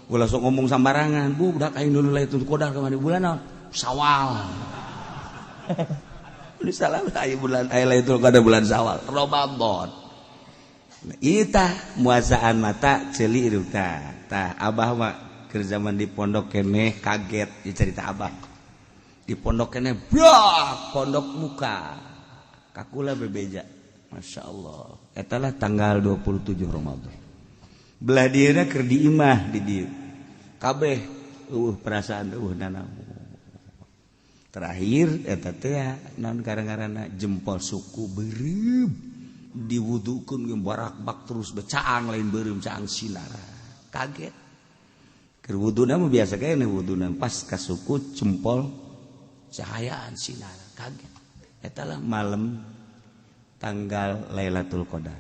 Ulah sok ngomong sambarangan, budak aing dulu Lailatul Qadar ka di bulan naon? Syawal. Ini salah aya bulan Lailatul Qadar bulan Syawal, Ramadan. Nah, ita muasaan mata ceuli ruta. Tah abah mah keur zaman di pondok keneh kaget di cerita abah. di pondok kene brak pondok muka kakula bebeja Masya Allah etalah tanggal 27 Ramadan belah dieuna keur diimah di dieu kabeh perasaan nana terakhir eta teh naon karang-karana jempol suku beureum diwudukeun geus barak-bak terus becaang lain beureum caang sinar kaget keur wuduna mah biasa kene wuduna pas ka suku jempol cahayaan sinar kaget etalah malam tanggal Lailatul Qadar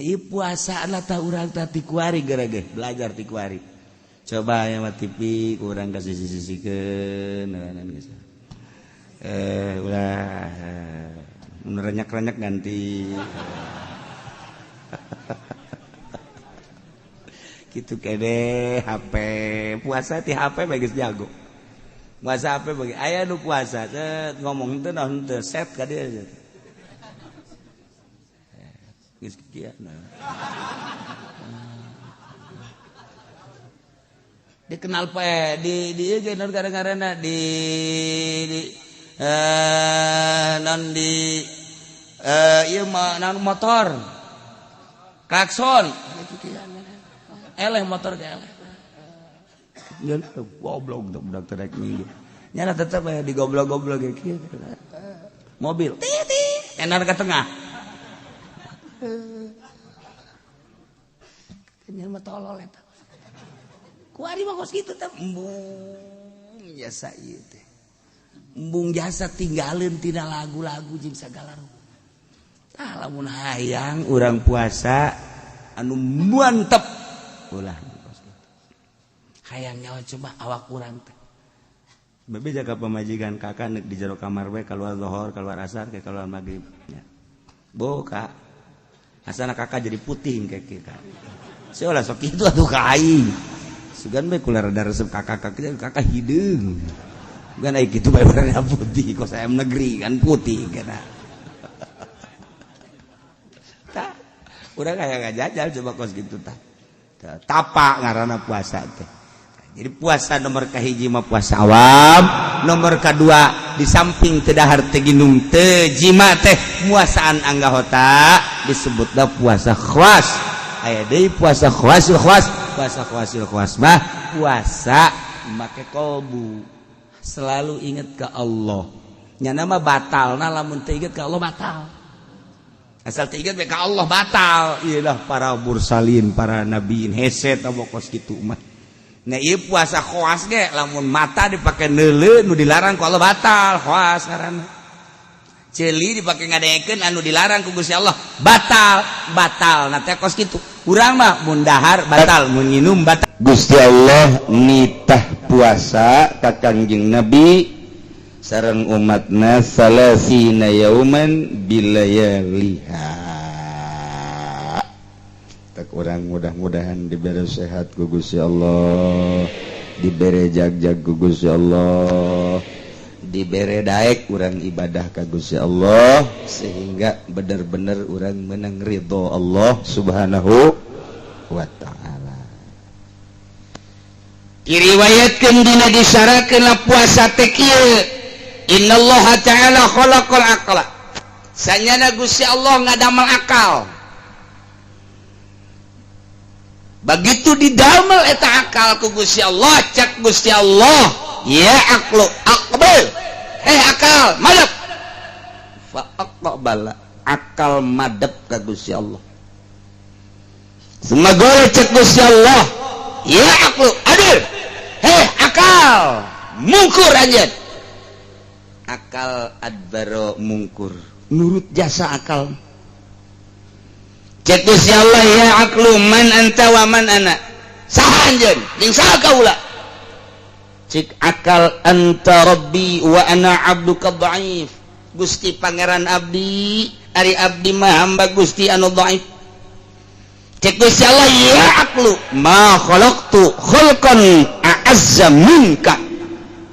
ieu puasa lah tah urang tah ti kuari gara-gara belajar ti kuari coba ya TV urang kasih sisikeun geus ulah renyak-renyak ganti gitu kede HP puasa ti HP bagus jago puasa HP bagi aya nu puasa ngomong teh naon teu set ka dieu geus kieu dikenal pe di ieu ge naon gara-garana di non di ieu mah motor klakson eleh motor ge eleh ngan goblok budak teh rek minggu nyana tetep aya di goblok-goblok ge kieu mobil titit enar ka tengah kenal mah tolol eta kuari mah kos kitu teh embung jasa ieu teh embung jasa tinggalin tina lagu-lagu jeung sagala rupa tah lamun hayang urang puasa anu mantep ulah hayang nyawa coba awak urang teh bebe jaga pamajikan kakak neuk di jero kamar we keluar zuhur keluar asar ke keluar maghrib nya bo kak asana kakak jadi putih kayak kita seolah sok itu atuh ka aing sugan bae kula rada resep kakak hideung bukan aya kitu bae warna putih kos ayam negeri kan putih kana tah urang aya ngajajal coba kos kitu tah tapak ngaranna puasa teh jadi puasa nomor kahiji mah puasa awam nomor kadua di samping teu dahar teu ginung teu jima teh puasaan anggahota disebutna puasa khawas aya deui puasa khawasul khawas puasa khawasul khawas mah puasa make kolbu selalu ingat ke Allah nyana mah batalna lamun teu inget ka Allah batal asal teu inget ka Allah batal ieu para mursalin para nabiin heset abokos kitu mah nah ieu puasa khawas ge lamun mata dipake neuleuh nu dilarang ku Allah batal khawas ngaranna ceuli dipake ngadengekeun anu dilarang ku Gusti Allah batal nah teh kos kitu urang mah mun dahar batal mun nginum batal Gusti Allah nitah puasa ka Kangjeng Nabi sareng umatna salasina yauman bilayaliha urang mudah-mudahan diberi sehat ku Gusti Allah diberi jag-jag ku Gusti Allah diberi daek urang ibadah ka Gusti Allah sehingga bener-bener urang menang ridho Allah subhanahu wa ta'ala diriwayatkeun dina disyaratkeun puasa teh kieu innallaha ta'ala khalaqal aqla sanyana Gusti Allah ngadamel akal begitu didamel eta akal ku Gusti Allah cak Gusti Allah ya aqlu aqbal akal madep fa aqbala akal madep ka Gusti Allah semoga cak Gusti Allah ya aqlu adil akal mungkur anjeun akal adbaro mungkur nurut jasa akal cek Gusti Allah ya aqlu man anta wa man ana saha anjeun jeung saha kaula cek akal anta rabbi wa ana abduka dhaif Gusti pangeran abdi ari abdi mah hamba Gusti anu dhaif cek Gusti Allah ya aqlu ma khalaqtu khalqan a'azza minka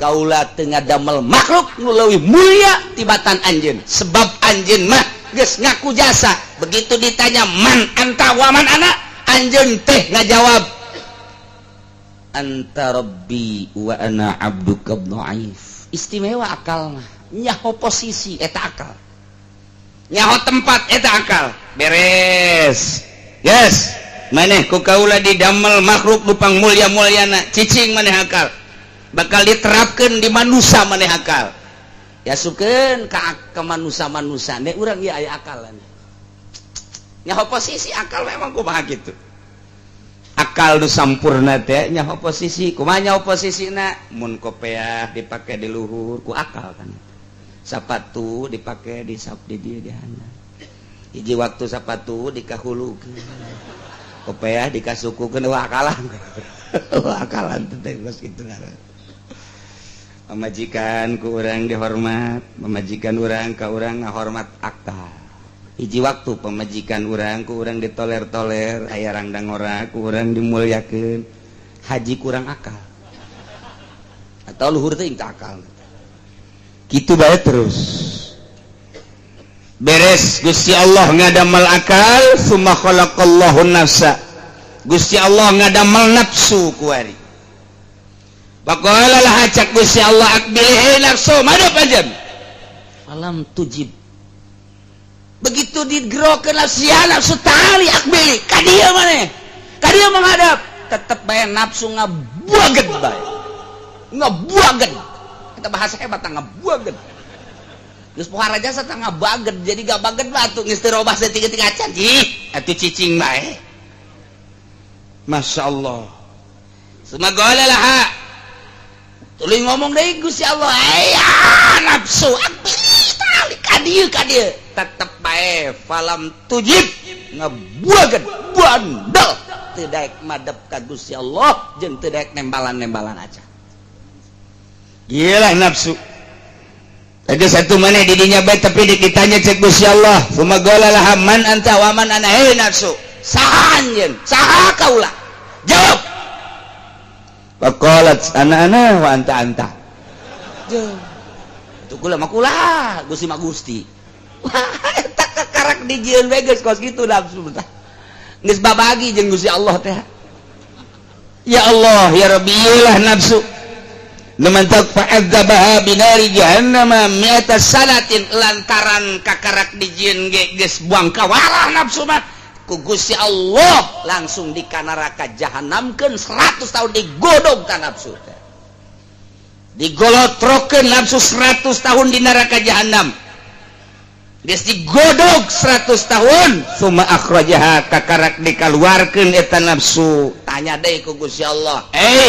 kaula teu ngadamel makhluk nu leuwih mulia tibatan anjeun sebab anjeun mah geus ngaku jasa begitu ditanya man anta wa man ana anjeun teh ngajawab anta rabbi wa ana abduka dhaif istimewa akal mah nyaho posisi eta akal, nyaho tempat eta akal beres. Yes, maneh ku kaula didamel makhluk lupang mulia-mulyana cicing maneh akal bakal diterapkeun di manusia maneh akal ya sukeun ka manusia-manusia ne urang ieu aya akalan nyaho posisi akal memang kumaha kitu akal nu sampurna teh nyaho posisi kumaha nyaho posisina mun kopiah dipake di luhur ku akal kan sapatu dipake di dieu di handap hiji waktu sapatu dikahulukeun kopiah dikasukukeun wah akalan wah akalan teh geus kitu pamajikan ku urang dihormat pamajikan urang ka urang ngahormat akal hiji waktu pemajikan urang ku urang ditoler-toler aya rangdang ora ku urang dimulyakeun haji kurang akal atau luhur teh teu akal kitu bae terus beres Gusti Allah ngadamel akal summa khalaqallahu nafsa Gusti Allah ngadamel nafsu ku ari baqala lah hacak Gusti Allah akbil nafsu madep ajan alam tujib begitu digerokeun sia nafsu tali akbil ka dieu maneh ka dieu menghadap tetep bae nafsu ngabuageun bae ngabuageun eta bahasa hebat ngabuageun geus pohara jasa tah ngabageun jadi gabageun batu geus teu robah saeutik-eutik acan atuh cicing bae masyaallah sumagala laha tuluy ngomong deui Gusti Allah aya nafsu akbil tali ka dieu tetep bae falam tujib ngabuageun bandel teu daek madep ka Gusti Allah jeung teu daek nembalan-nembalan aja gila nafsu ada satu maneh di dinya bae tapi ditanya cek Gusti Allah sumagala laha man anta wa man ana hei nafsu saha anjeun saha kaula jawab faqalat ana wa anta itu kula mah kula Gusti mah Gusti tak kakarak dijieun we geus kos kitu nafsu tah geus babagi jeung Gusti Allah teh ya Allah ya Rabbi ieulah nafsu laman fa'adzabaha binari jahannam mi'ata sanatin lantaran kakarak dijieun ge geus buang kawarah nafsu mah ku Gusti Allah langsung di ka neraka jahanamkeun 100 tahun digodog ka nafsu teh digolotrokeun nafsu 100 tahun di neraka jahanam geus digodog 100 tahun summa akhrajaha kakarak dikaluarkeun eta nafsu tanya deui ku Gusti Allah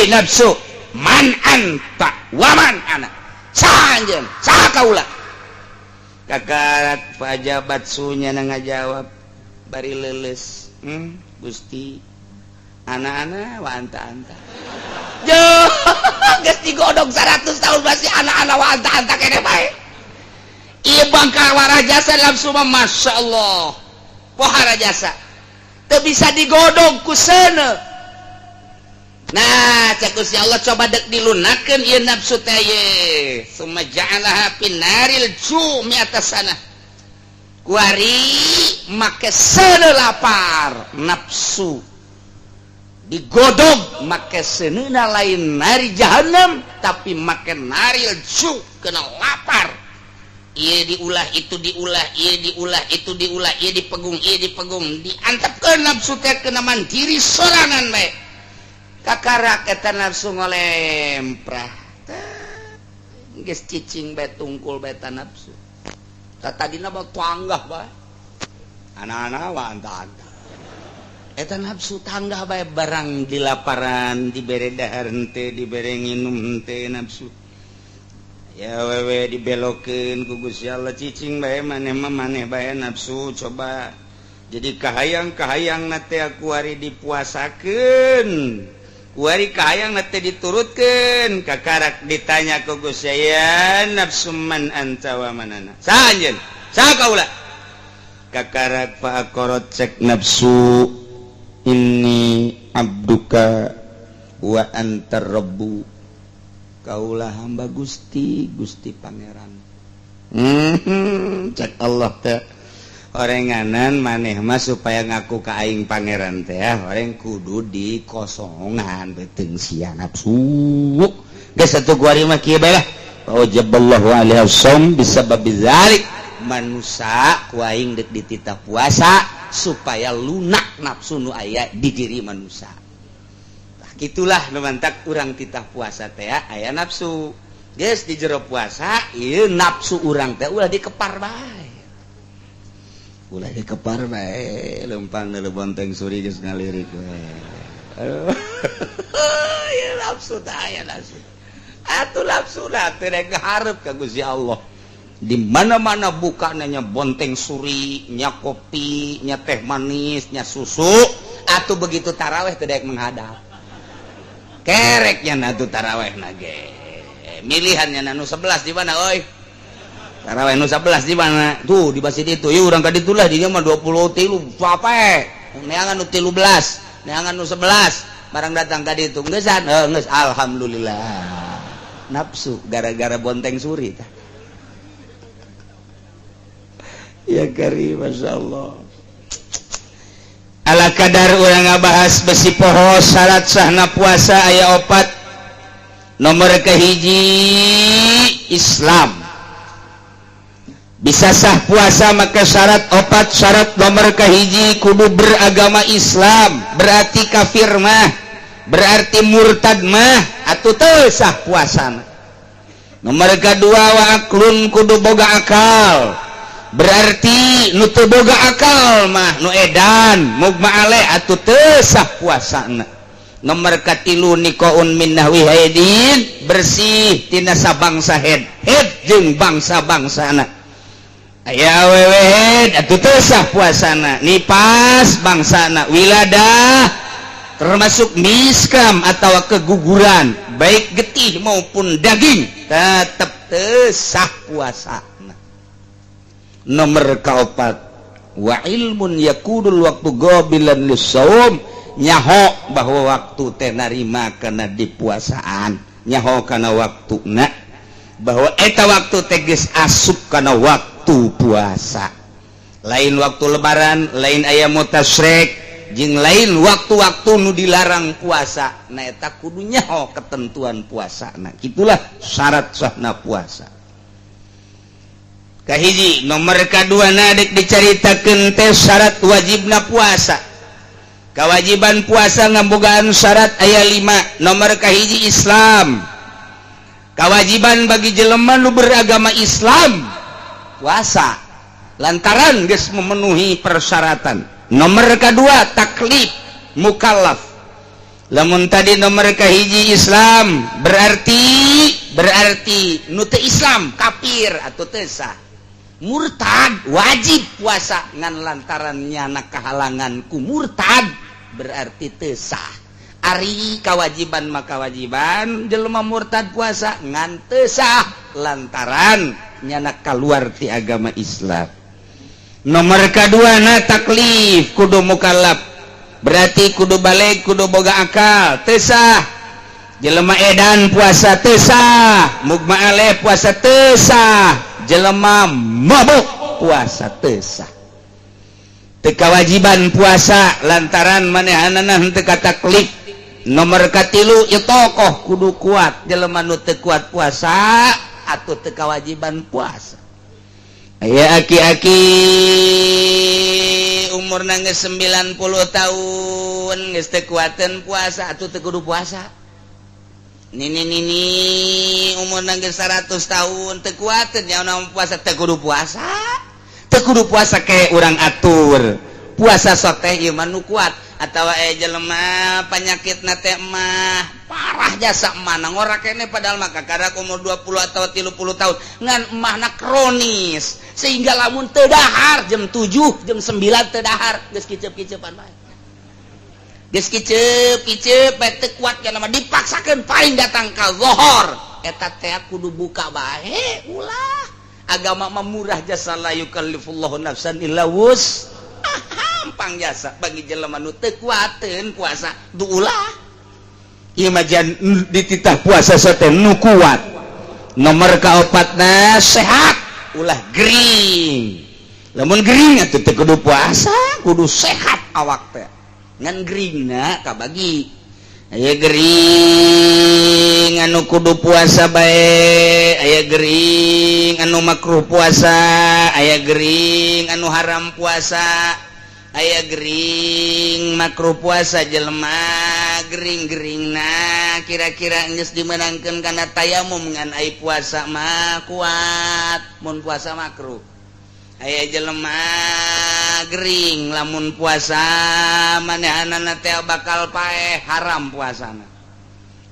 nafsu man anta wa man ana saha anjeun saha kaula kakarak pajabat sunya ngajawab bari leuleus Gusti anak-anak wa anta geus digodog 100 tahun masih anak-anak wa anta kene bae ieu bangkal warah jasa nafsu mah masyaallah pohara jasa teu bisa digodog ku seuneu nah cek Gusti Allah coba dek dilunakeun ieu nafsu teh ye summa ja'alaha finaril jumi atas sana kuari make seuneu lapar nafsu digodog make seuneuna lain nari jahanam tapi make naril ju kena lapar ieu diulah itu diulah ieu diulah itu diulah ieu dipegung diantepkeun nafsu teh kena mandiri sorangan bae kakarak eta nafsu ngolemprah geus cicing bae tungkul bae ta nafsu tadina mah tanggah bae anak-anak wa anta-anta eta nafsu tanggah bae barang di laparan dibere dahar henteu dibere nginum henteu nafsu ya wewe dibelokeun ku Gusti Allah cicing bae maneh mah maneh bae nafsu coba jadi kahayang-kahayang teh aku ari dipuasakeun kuari kahayang teh diturutkeun kakarak ditanya ku Gusti ya nafsu man anta wa manana saha anjeun saha kaula kakarak fa aqarat cek nafsu inni abduka wa antar rabbu kaulah hamba Gusti pangeran cek Allah teh orenganan maneh mah supaya ngaku ka aing pangeran teh oreng kudu dikosongan beuteung sia nafsu geus atuh kuari mah kieu bae lah wajaballahu alaihi wasallam bisabab dzalik manusia kuaing dek dititah puasa supaya lunak nafsu nu aya di diri manusia. Nah, gitulah nu mantak urang titah puasa teh aya nafsu. Geus di jero puasa ieu nafsu urang teh ulah dikepar bae. Ulah dikepar bae, lempang deuleu bonteng suri geus ngalirik we. Ya nafsu teh aya nafsu. Atuh nafsu teh rek hareup ka Gusti Allah. Di mana-mana buka nya bonteng suri, nya kopi, nya teh manis, nya susu, atuh begitu taraweh teh daek menghadap. Kereknya na tuh taraweh nage. Milihannya na nu 11 di mana euy? Taraweh nu 11 di mana? Tuh di masjid itu. Ieu urang ka ditu lah dinya mah 23 sape. Neangan nu 13, neangan nu 11. Barang datang ka ditu geussan, geus alhamdulillah. Nafsu gara-gara bonteng suri tah. Ya karim, Masya Allah. Ala kadar urang ngabahas besi poho syarat sahna puasa aya 4. Nomor kahiji Islam. Bisa sah puasa maka syarat 4. Syarat nomor kahiji kudu beragama Islam, berarti kafir mah, berarti murtad mah atuh teu sah puasana. Nomor kedua wa aklun kudu boga akal. Berarti nu teu boga akal mah nu edan mugma ale atuh teu sah puasana. Nomor katilu nikaun min nahwi haidin, bersih tina sabangsa head jeung bangsa-bangsana. Aya awewe head atuh teu sah puasana. Nipas bangsana, wiladah termasuk miskam atau keguguran baik getih maupun daging tetep teu sah puasa. Nomor kaopat wa ilmun yakudul waktu gobilan lissaum, nyaho bahwa waktu teh narima kana dipuasaan, nyaho kana waktuna bahwa eta waktu teh geus asup kana waktu puasa. Lain waktu lebaran, lain aya mutasyrek, jeung lain waktu-waktu nu dilarang puasa. Nah eta kudu nyaho ketentuan puasana. Itulah syarat sahna puasa. Kahiji nomor kadua dek dicaritakeun teh syarat wajibna puasa. Kewajiban puasa ngambogaan syarat aya 5. Nomor kahiji Islam. Kewajiban bagi jelema nu beragama Islam puasa lantaran geus memenuhi persyaratan. Nomor kedua taklif mukallaf. Lamun tadi nomor kahiji Islam berarti nu teu Islam kafir atau teu sah. Murtad wajib puasa ngan lantaran nyana kahalangan ku murtad berarti teu sah. Ari kawajiban maka wajiban jelema murtad puasa ngan teu sah lantaran nyana kaluar ti agama Islam. Nomor kadua na taklif kudu mukallaf, berarti kudu balik kudu boga akal teu sah. Jelema edan puasa teu sah, mugma aleh puasa teu sah. Jelema mabuk puasa teu sah. Teu kawajiban puasa lantaran manehanana henteu kataklif. Nomor katilu ieu tokoh kudu kuat. Jelema nu teu kuat puasa atuh teu kawajiban puasa. Aya aki-aki umurna geus 90 tahun geus teu kuateun puasa atuh teu kudu puasa. Nini umur nangge 100 tahun teu kuateun nyaona puasa teu kudu puasa. Teu kudu puasa ke urang atur. Puasa sok teh ieu mah nu kuat atawa jelema panyakitna teh mah parah jasa emahna ngora kene padahal mah kakarak umur 20 atau 30 tahun ngan emahna kronis sehingga lamun teu dahar jam 7 jam 9 teu dahar geus kiceup-kiceupan bae. Geus kiceup teu kuat kana mah dipaksakeun paling datang ka zuhur eta teh kudu buka bae ulah. Agama mah murah jasa la yukallifullahu nafsan illa wus. Gampang jasa bagi jelema nu teu kuateun puasa ulah. Ieu mah jan dititah puasa teh nu kuat. Nomor kaopatna sehat ulah gering. Lamun gering atuh teu kudu puasa, kudu sehat awak teh. Ngan geringna kabagi aya gering anu kudu puasa bae, aya gering anu makruh puasa, aya gering anu haram puasa, aya gering makruh puasa jelema gering-gering nah kira-kira geus dimenangkeun kana tayamum ngan ai puasa mah kuat mun puasa makruh. Aya jelema gering lamun puasa manehanana teh bakal paeh haram puasana.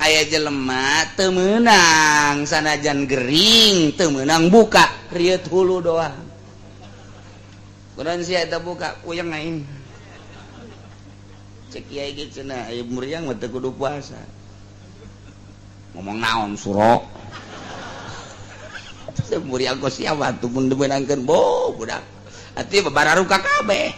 Aya jelema teu meunang sanajan gering teu meunang buka riet hulu doang. Kunaon sia eta buka uyang aing. Cek kiai ge cenah aya muriang mah teu kudu puasa. Ngomong naon suro. Muriang kos siapa tuh mun dimenangkeun bo budak. Ati babararuka kabeh.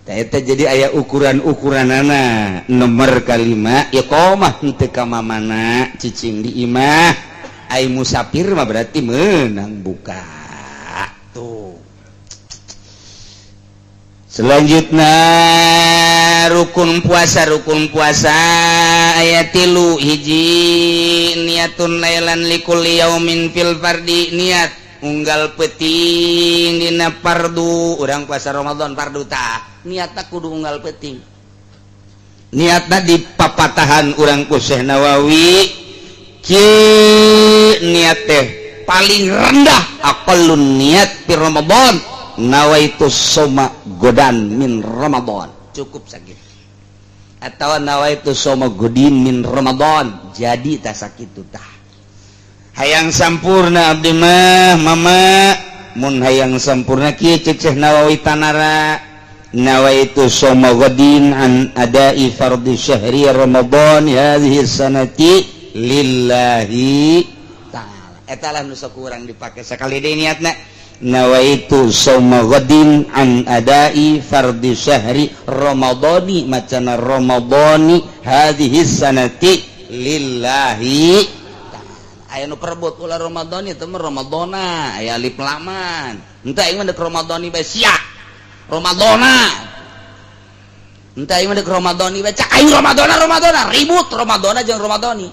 Tah eta jadi aya ukuran-ukuranana nomor kalima iqamah henteu ka mamana cicing di imah ai musafir mah berarti meunang buka tuh. Selanjutnya rukun puasa ayat 3 hiji niatun lailan likulli yaumin fil fardi niat unggal peuting dina fardu urang puasa Ramadan fardu tah niatna kudu unggal peuting niatna di papatahan urang ku Syekh Nawawi ki niat teh paling rendah aqallun niat fi Ramadan nawaitu soma godan min Ramadan cukup sakit atau nawaitu soma godin min Ramadan jadi tak sakitu tah hayang sampurna abdi mah mama mun hayang sampurna kieu cek Syekh Nawawi tanara nawaitu soma godin an adai fardhi syahri Ramadan hadhihi sanati lillahi ta'ala eta lah nu sok urang dipake sakali deui niatna nawaitu shauma ghadin an adai fardhi syahri ramadhani macana ramadhani hadhihi sanati lillahi ta'ala aya nu perebut ulah ramadhani teh mah ramadhana aya alif laman henteu aing mah deuk ramadhani bae sia ramadhana henteu aing mah deuk ramadhani bae cak aing ramadhana ribut ramadhana jeung ramadhani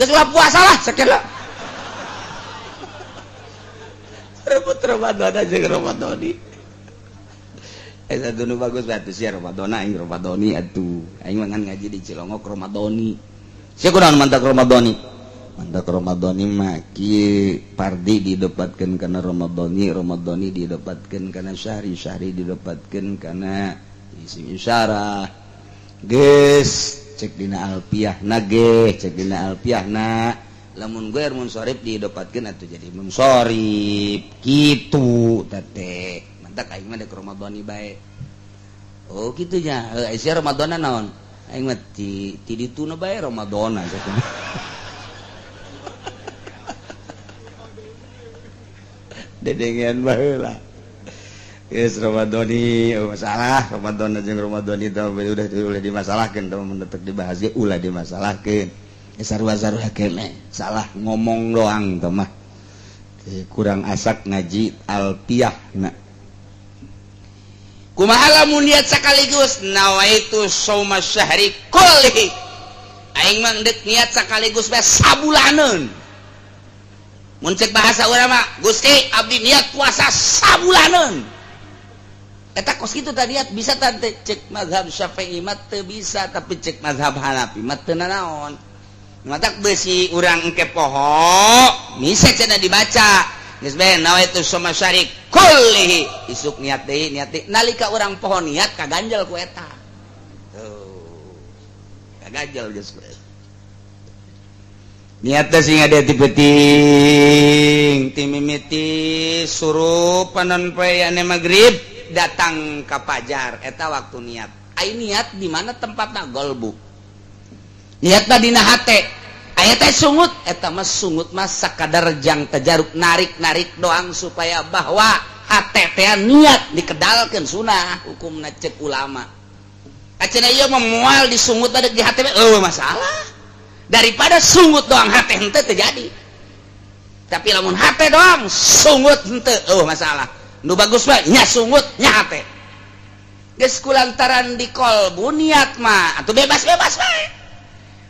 geus lah puasa lah sakieu rebut Ramadan aja ke Ramadhani. Satu nu bagus batu sia Ramadan aing Ramadhani atuh. Aing mangan ngaji di Cilongok Ramadhani. Sia kunaon mantak Ramadhani? Mantak Ramadhani mah kieu fardi didapatkeun kana Ramadhani didapatkeun kana syahri didapatkeun kana isim isyarah. Geus cek dina alfiahna lamun guer mun sorip didapatkeun atuh jadi mun sorip kitu teh mantak aing mah deuk Ramadhani bae oh kitu nya sia Ramadhana naon aing mah ti dituna bae Ramadhana dedengan baheula geus Ramadhani masalah Ramadhana jeung Ramadhani teh udah dimasalahkeun teh mun teu dibahas ge ulah dimasalahkeun sarua-sarua kene salah ngomong doang teh mah kurang asak ngaji alfiahna kumaha lamun niat sakaligus nawaitu shauma syahri kullihi aing mah deuk niat sakaligus bae sabulaneun mun cek bahasa urang mah Gusti abdi niat puasa sabulaneun eta kos kitu tah niat bisa tah cek mazhab Syafi'i mah teu bisa tapi cek mazhab Hanafi mah teu naon matak besi urang engke poho misa cenah dibaca geus bae nawaitu shauma syahri kullihi isuk niat deui nalika urang poho niat kaganjel ku eta tuh kaganjel geus bae niat teh sing ada ti peuting ti mimiti surup panon poe ane magrib datang ka fajar eta waktu niat ai niat di mana tempatna golbu niatna dina hate aya teh sungut eta mah sungut mah sakadar jang tajaruk narik doang supaya bahwa hate teh niat dikedalkeun sunah hukumna cek ulama acenah ieu mah moal disungut adek di hate masalah daripada sungut doang hate henteu terjadi tapi lamun hate doang sungut henteu masalah nu bagus mah nya sungut nya hate geus kulantaran di kolbu niat mah atuh bebas-bebas bae.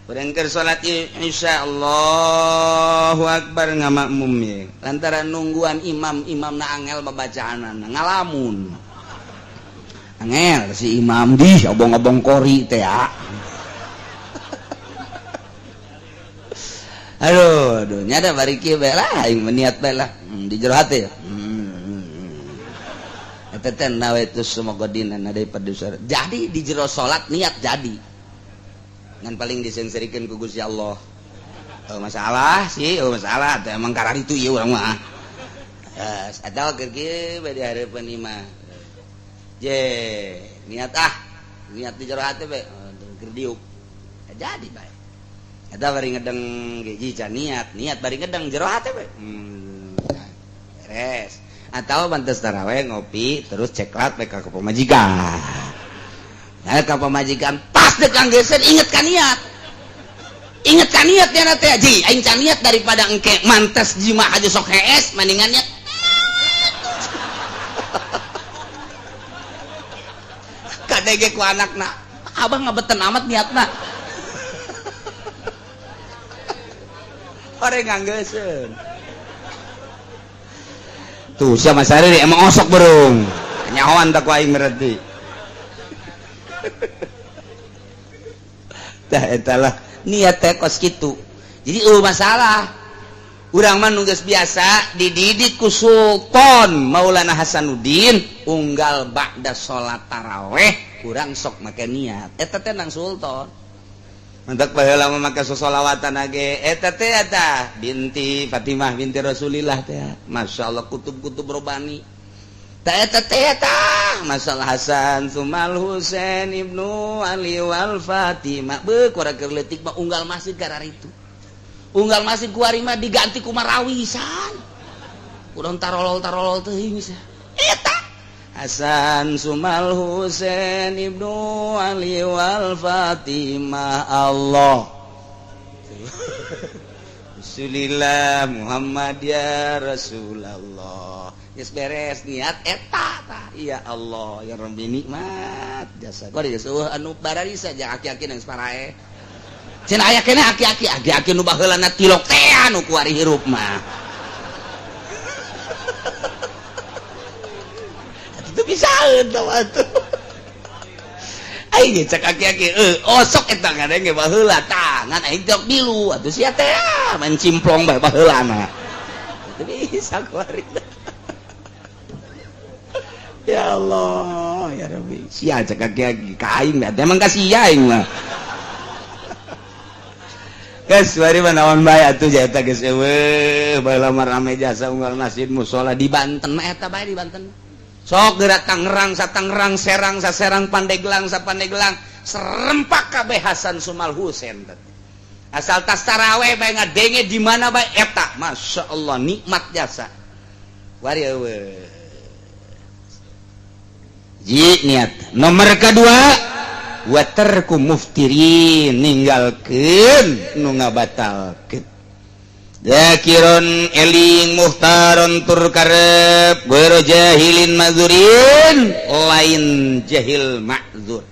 Urang keur salat Isya Allahu Akbar ngamakmum ye. Lantaran nungguan imamna angel babacaanana ngalamun. Angel si imam di obong-obong kori teh ya. Aduh nya da bari kieu bae lah aing niat bae lah di jero hate. Eta teh nawaitu sumogodina daripada dosa. Jadi di jero salat niat jadi. Ngan paling disengserikeun ku Gusti Allah. Masalah sih, masalah teh emang karari itu ieu urang mah. Atawa keur kieu bae di hareupeun imah. Niat di jero hate bae keur diuk. Jadi bae. Eta bari ngedeng ge can niat bari ngedeng jero hate bae. Beres. Atau bantes taraweh ngopi terus ceklat bae ka pamajikan. Nah, ka pamajikan pas dek kang geser inget ka niat. Inget ka niat nya teh ji aing can niat daripada engke mantes jima aja sok hees mendingan niat. Kadege ku anakna. Abang ngabeten amat niatna. Ore nganggeuskeun. Tuh sia Mas Ari emang osok berung. Nyahoan tak ku aing berarti. Tah eta lah niat teh kos kitu. Jadi masalah. Urang mah nu geus biasa dididik ku Sultan Maulana Hasanuddin unggal ba'da salat taraweh urang sok make niat. Eta teh nang Sultan. Mantak baheula mah make solawatan age eta teh eta binti Fatimah binti Rasulillah teh. Masyaallah kutub-kutub robani. Ta eta teh eta masalah Hasan Sumal Husain Ibnu Ali wal Fatimah. Beuk ora keur leutik mah unggal masjid karari itu. Unggal masjid kuari mah diganti ku marawisan. Urang tarolol teuing sia. Eta Hasan Sumal Husain Ibnu Ali wal Fatimah Allah Rasulillah Muhammad ya Rasulullah. Geus beres niat eta tah. Ya Allah ya Rabbi nikmat jasa. Kok geus anu barari saja aki-aki nang separae. Cenah aya keneh aki-aki nu baheulana tilok teh anu kuari hirup mah. Itu bisa atuh atuh. Aing cek aki-aki osok eta ngadenge baheula tangan aing tok bilu atuh sia teh main cimplong bae baheulana. Itu bisa kuari. Ya Allah ya Rabbi. Sia cek aki-aki ka aing teh emang ka sia aing mah. Geus bari mah naon bae atuh eta geus eueuh baheula mah rame jasa unggal masjid mushola di Banten mah eta bae di Banten. Sok gerak Tangerang satangerang Serang saserang Pandeglang sapandeglang serempak kabeh Hasan Sumal Husain teh. Asal tas taraweh bae ngadenge di mana bae eta masyaallah nikmat jasa. Wari eueuh. Ji niat. Nomor kedua wa tarku muftirin ninggalkeun nu ngabatalkeun. Zakiron eling muhtaron tur karep ghairu jahilin ma'zurin lain jahil ma'zur.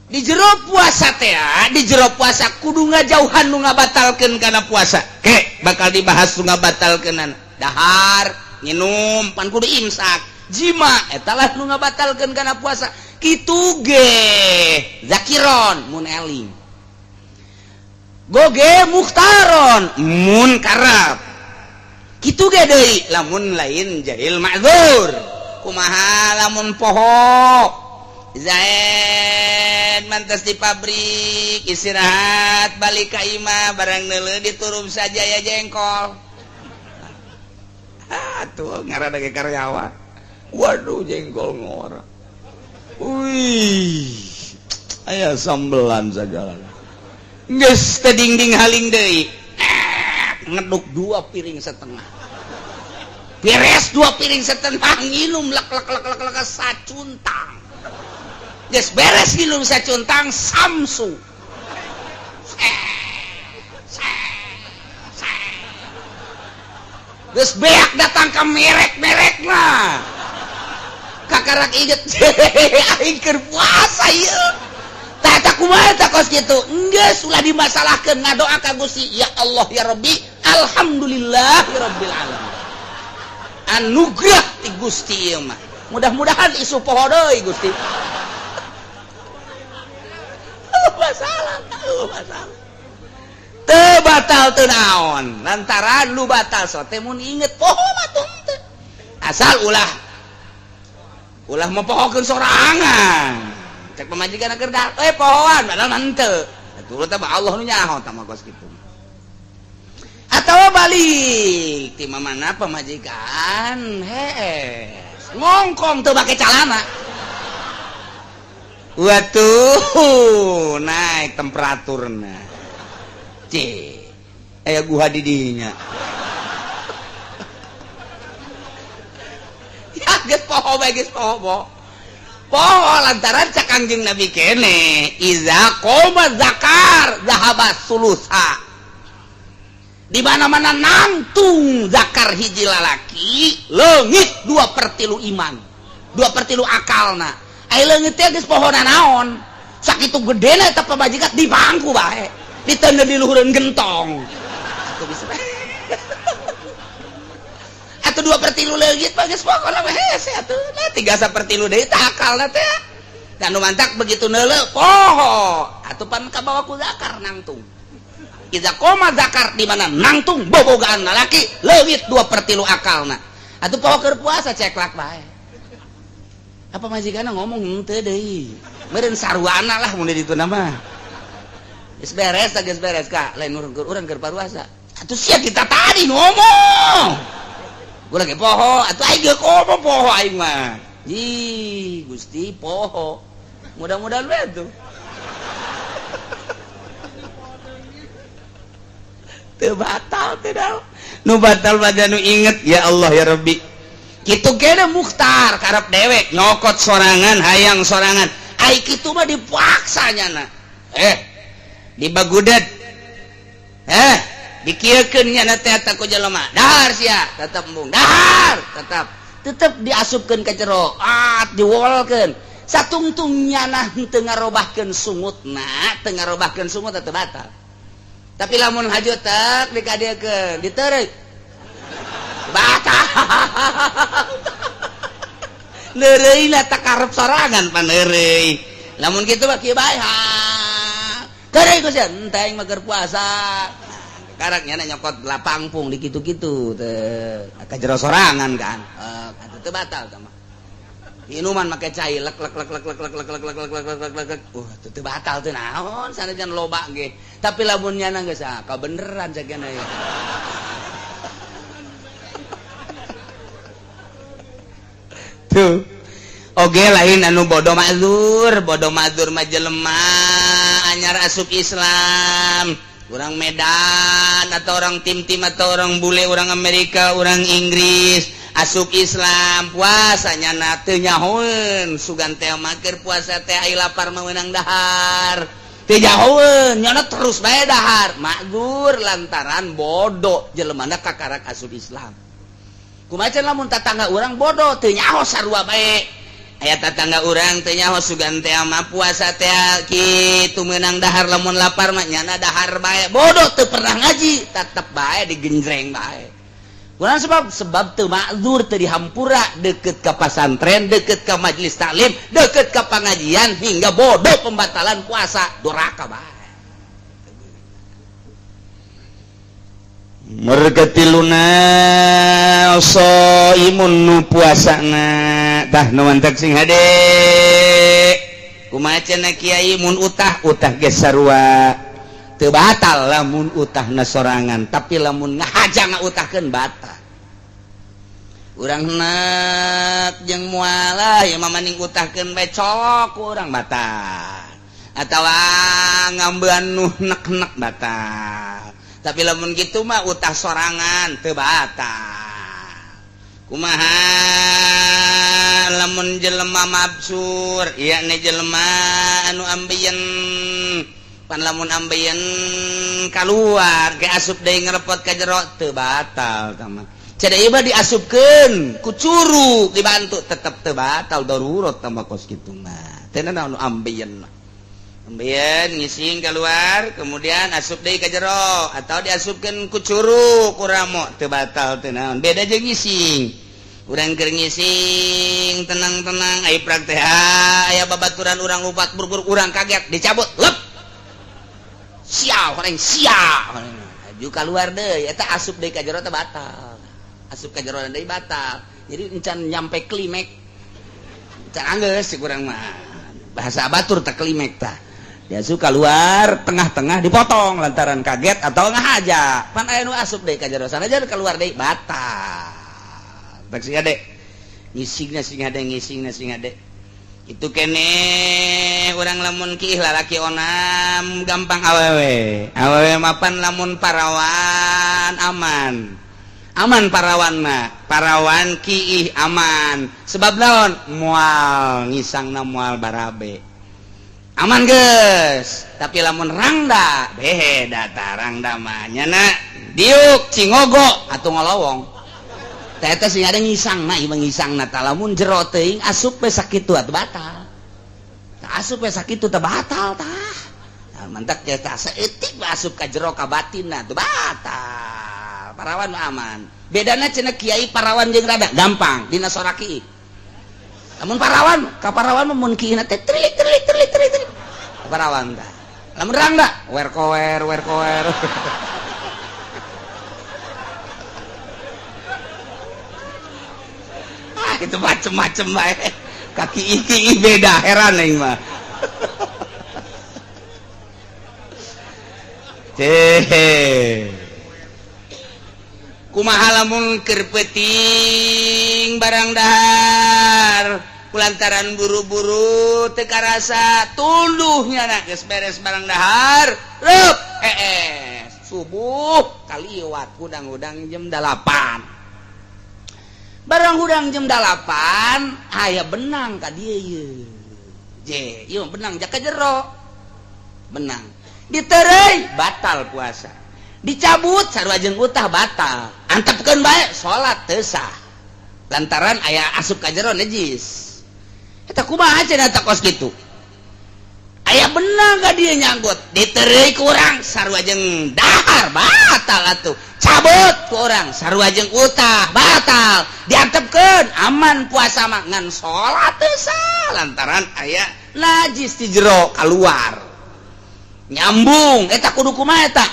Di jero puasa teh di jero puasa kudu ngajauhan nu ngabatalkeun kana puasa. Ke bakal dibahas nu ngabatalkeunana. Dahar, nginum pan kudu imsak. Jima eta lah nu ngabatalkeun kana puasa. Kitu ge zakiron mun eling. Goge muhtaron mun karab. Kitu ge deui lamun lain jahil ma'zur. Kumaha lamun poho Zaid mantas di pabrik istirahat balik ka imah barang neuleuh diturum saja ya jengkol. Atuh ngaranna ge karyawan. Waduh jengkol ngora. Wih. Aya sambelan sagala. Geus teding-ding haling deui. Ngeduk 2 piring setengah. Beres 2 piring setengah nginum lek sacuntang. Geus beres nginum sacuntang samsu. Geus beak datang ke merek-merek mah. Ka kakarak inget aing keur puasa ieu tak kumaha tak kos kitu geus ulah dimasalahkeun ngadoa ka Gusti ya Allah ya Rabbi alhamdulillahirabbil alamin anugerah ti Gusti ieu mah mudah-mudahan isu poho deui Gusti masalah teu batal teu naon lantaran lu batal sote mun inget poho mah teu asal ulah mempohokeun sorangan cek pemajikan keur pohoan padahal henteu turut teh Allah nu nyaho tah mah kos kitu atawa balik ti mamana pemajikan ngongkong teu make calana watuh naik temperaturna aya guha di dinya ya geus poho bae geus poho lantaran cak Kangjeng Nabi kene iza qoma zakar zahabas sulusa di mana-mana nangtung zakar hiji lalaki leungit 2/3 iman 2/3 akalna ai leungit teh geus pohona naon sakitu gedena eta pamajikan di bangku bae ditanda di luhureun gentong atuh bisa atuh 2/3 leungit mah geus pokona hese atuh 3/3 deui tah akalna teh dan nu mantak begitu neuleuh poho atuh pan kabawa ku zakar nangtung iza qoma zakar di mana nangtung bobogaan lalaki leungit 2/3 akalna atuh poho keur puasa ceklak bae apa majikanna ngomong henteu deui meureun sarwana lah mun di ditu mah geus beres Kak lain urang keur paruasa atuh sia kita tadi ngomong gua lagi poho atuh aing geus ngomong poho aing mah Gusti poho mudah-mudahan we tuh teu batal teh daun nu batal pada nu inget ya Allah ya Rabbi kitu kene mukhtar karep dewek nyokot sorangan hayang sorangan ai kitu mah dipaksanyana dibagudet dikieukeun nya teh eta ku jelema dahar sia tetep embung dahar tetep diasupkeun ka jero diwolkeun satungtungnya nah teu ngarobahkeun sumutna teu ngarobahkeun sumut teu batal tapi lamun hajut tak dikadekeun diteureuy batal leureuyna tak karep sorangan pan leureui lamun kitu mah kieu bae Karek Gus ya, entah yang mager puasa. Karaknya nyokot lapangpung di gitu-gitu teh. Kajero sorangan kan. Itu batal sama. Minuman make cai lek lek lek lek lek lek lek lek lek lek lek lek lek lek. Itu batal teh naon sanajan loba ge. Tapi lamun nyana geus kabeneran sagana ya. Tuh. Oge lain anu bodoh mazur mah jelema anyar asup Islam, orang Medan atau orang tim-tim atau orang bule, orang Amerika, orang Inggris asup Islam puasanya na teu nyahoeun sugan teh maker puasa teh ai lapar meunang dahar teu nyahoeun nyana terus bae dahar mazur lantaran bodoh jelemana kakarak asup Islam. Kumaha lamun tatangga urang bodoh teu nyaho sarua bae. Aya tatangga urang teh nyaho sugan teh mah puasa teh kitu meunang dahar lamun lapar mah nyana dahar bae bodoh teu pernah ngaji tetep bae digenjreng bae. Kurang sebab teu makzur teu dihampura deukeut ka pasantren deukeut ka majelis taklim deukeut ka pangajian hingga bodoh pembatalan puasa duraka bae. Mergatiluna shaimun nu puasana tah nu mantep sing hade kumaha cenah kiai mun utah geus sarua teu batal lamun utahna sorangan tapi lamun ngahajang utahkeun batal. Urang nek jeung moal ieu mah maning utahkeun bae colok urang batal atawa ngambean nu nek-nek batal. Tapi lamun gitu mah utah sorangan teu batal. Kumaha lamun jelema mabsur ieu ne jelema anu ambeien pan lamun ambeien kaluar ge asup deui ngarepot ka jero teu batal tah mah. Iba diasupkeun ku curu dibantu tetep teu batal darurat tambah kos kitu mah teu naon ambeien mah ambeien ngising keluar kemudian asup deui ka jero atau diasupkeun ku curu ku ramo teu batal teu naon beda jeung ngising urang keur ngising tenang-tenang aya praktek aya babaturan urang lupat buruk urang kaget dicabut lep sial horeng sia aju keluar deui eta asup deui ka jero teh batal asup ka jero deui batal jadi encan nyampe klimek encan anggeus si kurang mah bahasa batur teh klimek tah diasup keluar tengah-tengah dipotong lantaran kaget atau ngahaja pan aya nu asup deui ka jero sanajan keluar deui batal tak sing ade ngisingna sing ade itu kene urang lamun kieu lalaki onam gampang awewe mapan lamun parawan aman parawan mah parawan kiih aman sebab naon moal ngisangna moal barabe aman geus tapi lamun rangda beda ta rangda mah nyana diuk cingogo atuh ngolowong teh eta sing ada ngisangna ieu ngisangna tah lamun jero teuing asup we sakitu atuh batal asup we sakitu teh batal tah mantak eta saeutik asup ka jero ka batinna teh batal parawan aman bedana cenah kiai parawan jeung rada gampang dina soraki lamun parawan ka parawan mun kieu teh trilik parawan tah lamun rangda wer kower itu macem-macem bae kaki iki beda heran aing mah kumaha lamun keur peuting barang dahar kulantaran buru-buru teu karasa tunduhnya na geus beres barang dahar reup subuh kaliwat udang-udang jam 8 barang udang jam 8 aya benang ka dieu ieu benang jaka jero benang ditereuy batal puasa dicabut sarua jeung utah batal antepkeun bae salat teu sah lantaran aya asup ka jero najis eta kumaha cenah eta kos kitu aya benang ka dieu nyanggut ditereuy ku urang sarua jeung dahar batal atuh cabut ku urang sarua jeung utah batal diantepkeun aman puasa mah ngan salat teu sah lantaran aya najis di jero keluar nyambung eta kudu kumaha eta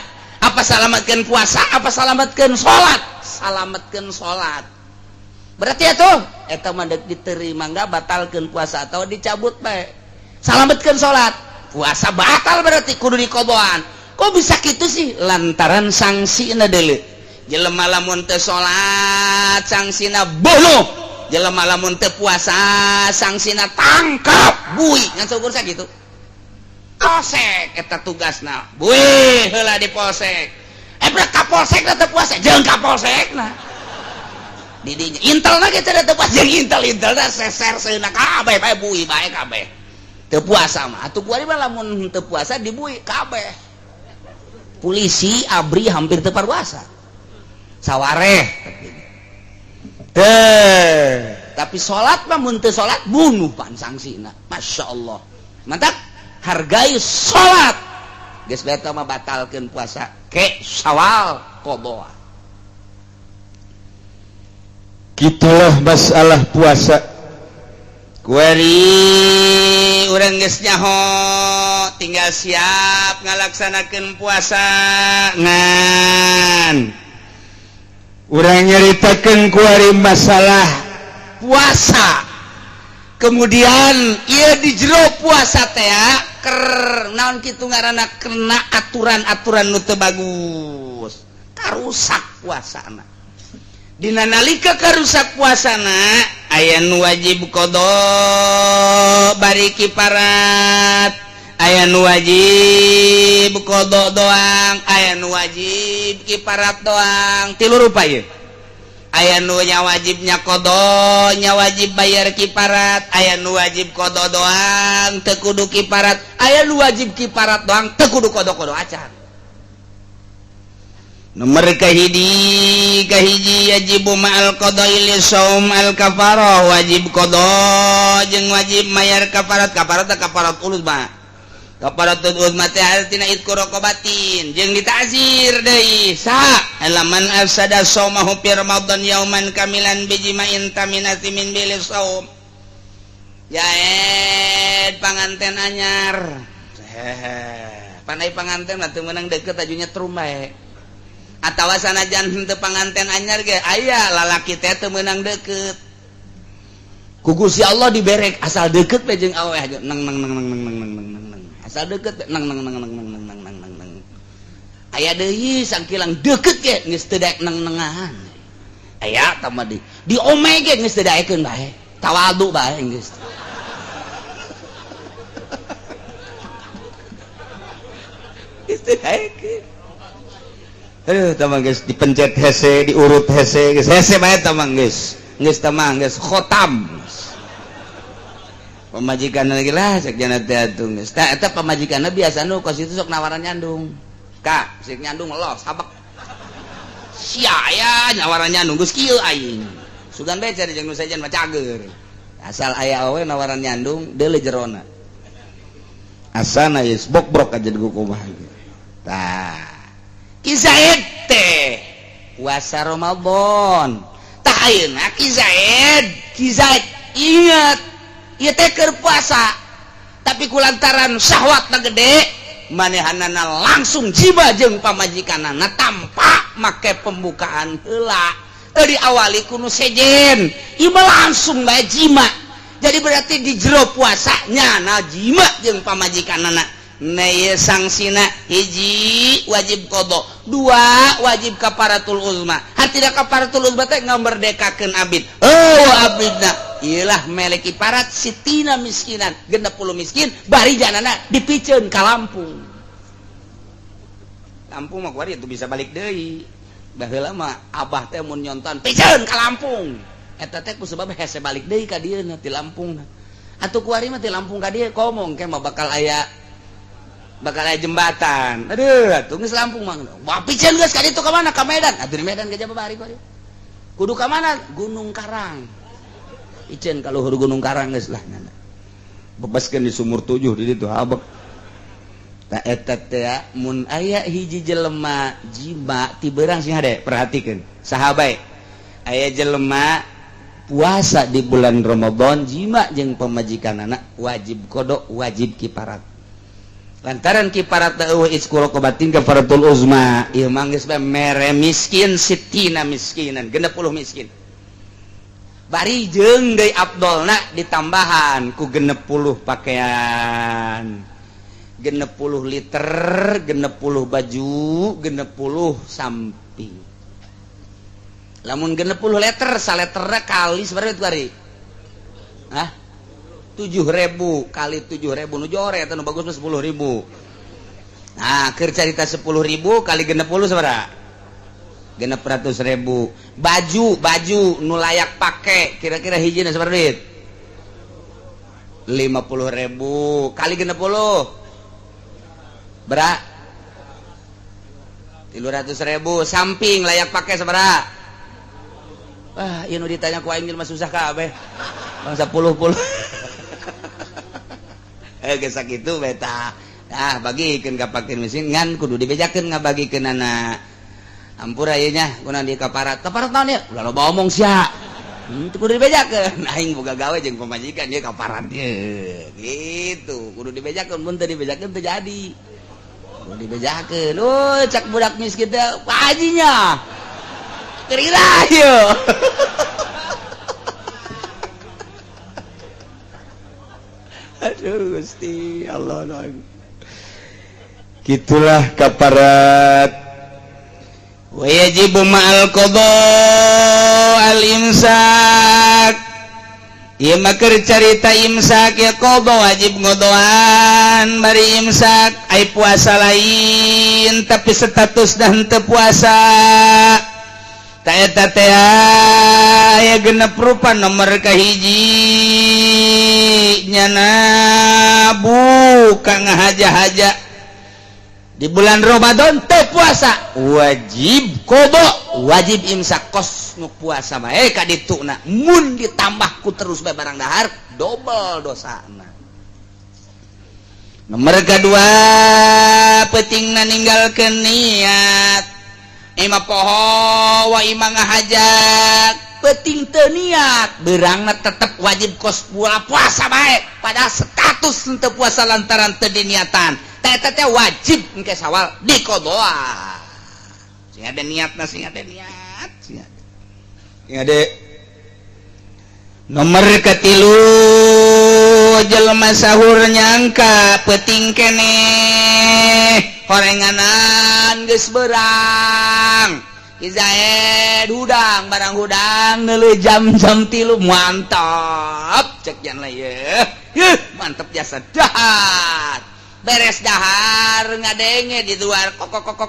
apa salamatkeun puasa apa salamatkeun salat salamatkeun salat berarti atuh eta mah deuk diterima enggak batalkeun puasa atau dicabut bae salamatkeun salat puasa batal berarti kudu dikoboan kok bisa kitu sih lantaran sangsina deuleu jelema lamun teu salat sangsina bunuh jelema lamun teu puasa sangsina tangkap buih ngan seukur sakitu polsek eta tugasna buih heula di polsek brak kapolsek teh puasa jeung kapolsekna di dinya intelna ge teh teu puasa jeung intel-intelna seser seuna kabeh bae buih bae kabeh teu puasa mah atuh kuari mah lamun teu puasa dibuih kabeh polisi abri hampir teu puasa sawareh tapi salat mah mun teu salat bunuh pan sangsina masyaallah mantap hargai salat geus beta mah batalkeun puasa ke Syawal qada kitulah masalah puasa kuari urang geus nyaho tinggal siap ngalaksanakeun puasa ngan urang nyaritakeun kuari masalah puasa kemudian ieu di jero puasa teh keur naon kitu ngaranna kena aturan-aturan nu teu bagus karusak puasana dina nalika karusak puasana aya nu wajib qada bari kifarat aya nu wajib qada doang aya nu wajib kifarat doang tilu rupa ieu aya nu nya wajibnya qada nya wajib bayar kifarat aya nu wajib qada doang teu kudu kifarat aya nu wajib kifarat doang teu kudu qada acan nomor kahiji yajib ma'al qada'i li shaum al kafarah wajib qada jeung wajib mayar kafarat uzma kafaratul uzma teh artina itqu raqabatin jeung ditazir deui saha alaman afsada shaumahu fi ramadan yauman kamilan bijima'in taminati min bil shaum yaed panganten anyar pandai panganten mah teu meunang deukeut ajunya trum bae atawa sanajan henteu panganten anyar ge aya lalaki teh teu meunang deukeut ku Gusti Allah diberek asal deukeut we jeung aweh nang asal deukeut nang aya deui sangkilang deukeut ge geus teu daek nang-nangan aya tambah di ome ge geus teu daekeun bae tawadu bae geus geus daekeun tamang geus dipencet hese diurut hese geus hese bae tamang geus khotam pamajikanna lagi lah cek jana teh atuh geus tah eta pamajikanna biasa nu kos itu sok nawaran nyandung ka sik nyandung los habek sia aya nawaran nyandung geus kieu aing sugan bae cari jeung nu sajen mah cager asal aya awe nawaran nyandung deuleu jerona asana geus bok-brok aja ku kumaha tah Kizaid teh puasa Ramadan tah ayeuna Kizaid ingat ieu teh keur puasa tapi kulantaran syahwatna gede manehanana langsung jiba jeung pamajikanana tanpa make pembukaan heula teu diawali ku nu sejen ieu langsung bae jima jadi berarti di jero puasanya na jima jeung pamajikanana naya sangsina hiji wajib qada dua wajib kafaratul uzma hartina kafaratul uzma teh ngamerdekakeun abid abidna ieulah melek iparat sitina miskinan 60 miskin bari janana dipikeun ka Lampung mah kuari itu bisa balik deui baheula mah abah teh mun nyonton pikeun ka Lampung eta teh kusebab hese balik deui ka dieu ti Lampung atuh kuari mah ti Lampung ka dieu komong ke mah bakal aya jembatan aduh atuh geus Lampung mah wapikeun geus ka ditu ka mana ka Medan atuh di Medan gajah babari kudu ka mana Gunung Karang iceun ka luhur Gunung Karang geus lah bebaskeun di sumur 7 di ditu habek tah eta teh mun aya hiji jelema jima ti beurang sing hade perhatikeun saha bae aya jelema puasa di bulan Ramadan jima jeung pamajikanana wajib qada wajib kifarat lantaran kifarat eueuh isqu raqabatin kafaratul uzma ieu mah geus mere miskin sitina miskinan 60 miskin bari jeung deui afdolna ditambahan ku 60 pakaian 60 liter 60 baju 60 samping lamun 60 liter saleterna kali sabaraha itu hari 7.000 kali 7.000 nu jore eta nu bagus mah 10.000 nah keur carita 10.000 kali 60 sabaraha 600.000 baju nu layak pake kira-kira hijina sabaraha duit 50.000 kali 60 berat 300.000 samping layak pake sabaraha ieu nu ditanya ku aing mah susah kabeh bangsa puluh geus sakitu beta bagikeun ka fakir miskin ngan kudu dibejakeun ngabagikeun anak ampura ieu nya kunaon di kafarat naon ya ulah loba omong sia kudu dibejakeun aing boga gawe jeung pamajikan ieu kafarat gitu kudu dibejakeun mun teu dibejakeun teu jadi kudu dibejakeun cak budak miskin teh hajinya kira ieu aduh Gusti Allah gitulah kafarat wajib ma'al qada al imsak ieu mah keur carita imsak ya qada wajib ngodoan bari imsak ai puasa lain tapi status dah henteu puasa ta eta teh aya 6 rupa nomor kahiji nyana buka ngahaja-haja di bulan Ramadan teu puasa wajib qada wajib imsak kos nu puasa bae ka dituna mun ditambah ku terus bae barang dahar double dosana. Nomor kedua pentingna ninggalkeun niat ima poho wa ima ngahajat penting teu niat beurangna tetep wajib kos puasa bae padahal status teu puasa lantaran teu diniatan eta teh wajib engke sawal dikodoa sing ada niatna sing ada niat sing ada. Nomor katilu jelema sahur nyangka penting keneh horenganan geus beurang Izaed hudang barang hudang neuleuh jam-jam 3 mantap cek jan lah ye mantap jasa dahar beres dahar ngadenge di luar kok sok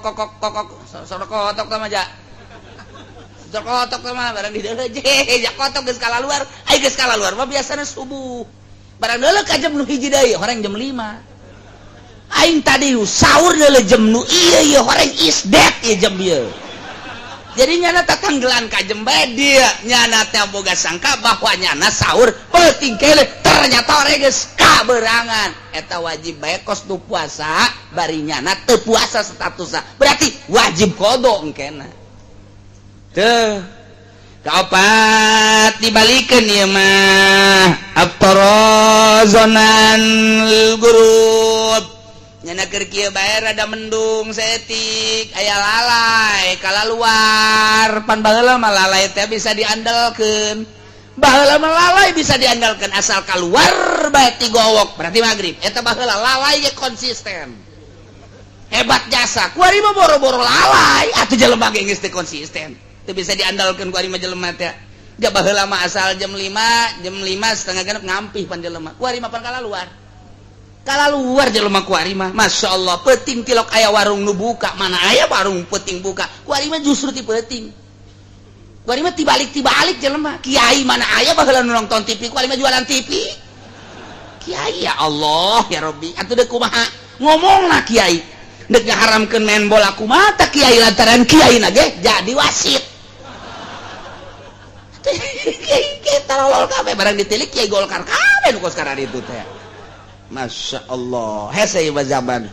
kotok sama aja sok kotok sama barang di deuleu je jak kotok geus kala luar ai geus kala luar mah biasana subuh barang deuleu ka jam nu hiji deui horeng jam 5 aing tadi sahur deuleu jam nu ieu horeng is dead ieu jam ieu jadi nyana tatanggelan ka jam bae dia nyana teh boga sangka bahwa nyana sahur penting kele ternyata orangnya geus kaberangan eta wajib bae kos nu puasa bari nyana teu puasa statusna berarti wajib qada engkena teu kaopat dibalikeun ieu mah aftarazonan gurub nyana keur kieu bae rada mendung setik aya lalai kala luar pan baheula mah lalai teh bisa diandalkeun baheula mah lalai bisa diandalkeun asal kaluar bae ti gowok berarti magrib eta baheula lalai ge konsisten hebat jasa kuari mah boro-boro lalai atuh jelema ge geus teu konsisten teu bisa diandalkeun kuari mah jelema teh da baheula mah asal jam 5 setengah genep ngampih pan jelema kuari mah pan kala luar jelema kuari mah masyaallah peuting tilok aya warung nu buka mana aya warung peuting buka kuari mah justru ti peuting kuari mah tibalik jelema kiai mana aya baheula nu nonton TV kuari mah jualan TV kiai ya Allah ya Rabbi atuh deuk kumaha ngomongna kiai deuk ngaharamkeun main bola kumaha tah kiai lantaran kiai na ge jadi wasit kita lolol kabeh barang ditilik kiai Golkar kabeh nu kos karana itu teh. Masya Allah hese ieu zaman